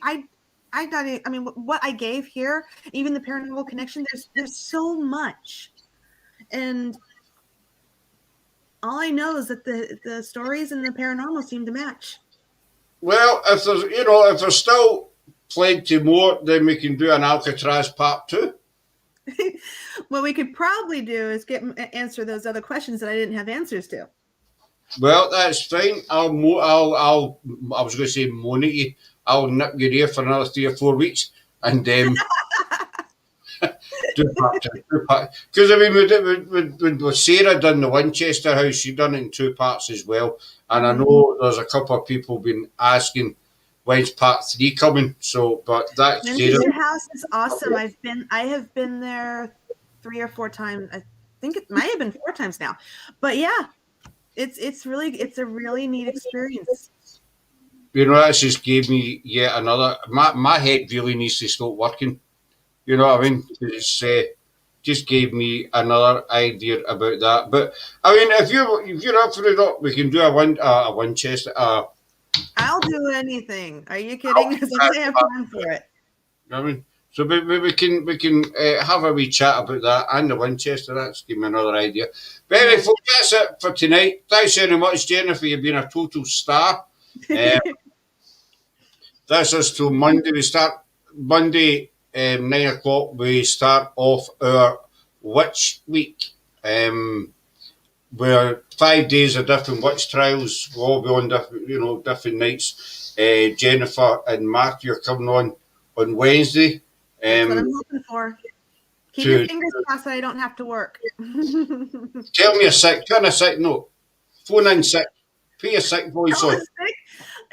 What I gave here, even the paranormal connection, there's so much, and all I know is that the stories and the paranormal seem to match. Well, if there's still plenty more, then we can do an Alcatraz part 2. What we could probably do is answer those other questions that I didn't have answers to. Well, that's fine. I was going to say moan at you. I'll nip your ear for another 3 or 4 weeks, and do part 2. Because I mean, when Sarah done the Winchester House, she done it in 2 parts as well. And I know there's a couple of people been asking when's part 3 coming. So, but that's Winchester House is awesome. I have been there 3 or 4 times. I think it might have been 4 times now. But yeah, it's a really neat experience. That just gave me yet another. My head really needs to stop working. You know what I mean? It's just gave me another idea about that. But I mean, if you're up for it, we can do a Winchester. I'll do anything. Are you kidding? Because I have time for it. I mean, so we can have a wee chat about that and the Winchester. That's give me another idea. But anyway, folks, that's it for tonight. Thanks very much, Jennifer. You've been a total star. That's us till Monday. We start Monday, 9 o'clock. We start off our witch week. Where 5 days of different witch trials. We'll all be on different nights. Jennifer and Matthew are coming on Wednesday. That's what I'm hoping for. Keep your fingers crossed so I don't have to work. Tell me a sick. Turn a sick note. Phone in sick. Put your sick voice on.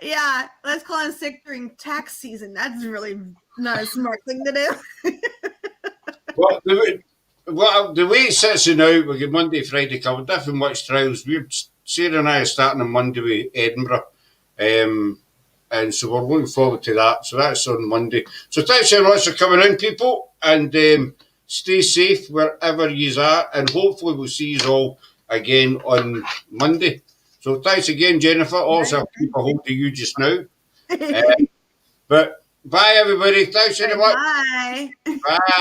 Yeah, let's call in sick during tax season. That's really not a smart thing to do. Well, the way it sits now, we get Monday, Friday covered, different watch trials. Sarah and I are starting on Monday with Edinburgh. And so we're looking forward to that. So that's on Monday. So thanks very much for coming in, people. And stay safe wherever you are. And hopefully we'll see you all again on Monday. So thanks again, Jennifer. Also, I'll keep a hold of you just now. But bye, everybody. Thanks very much. Bye. Bye.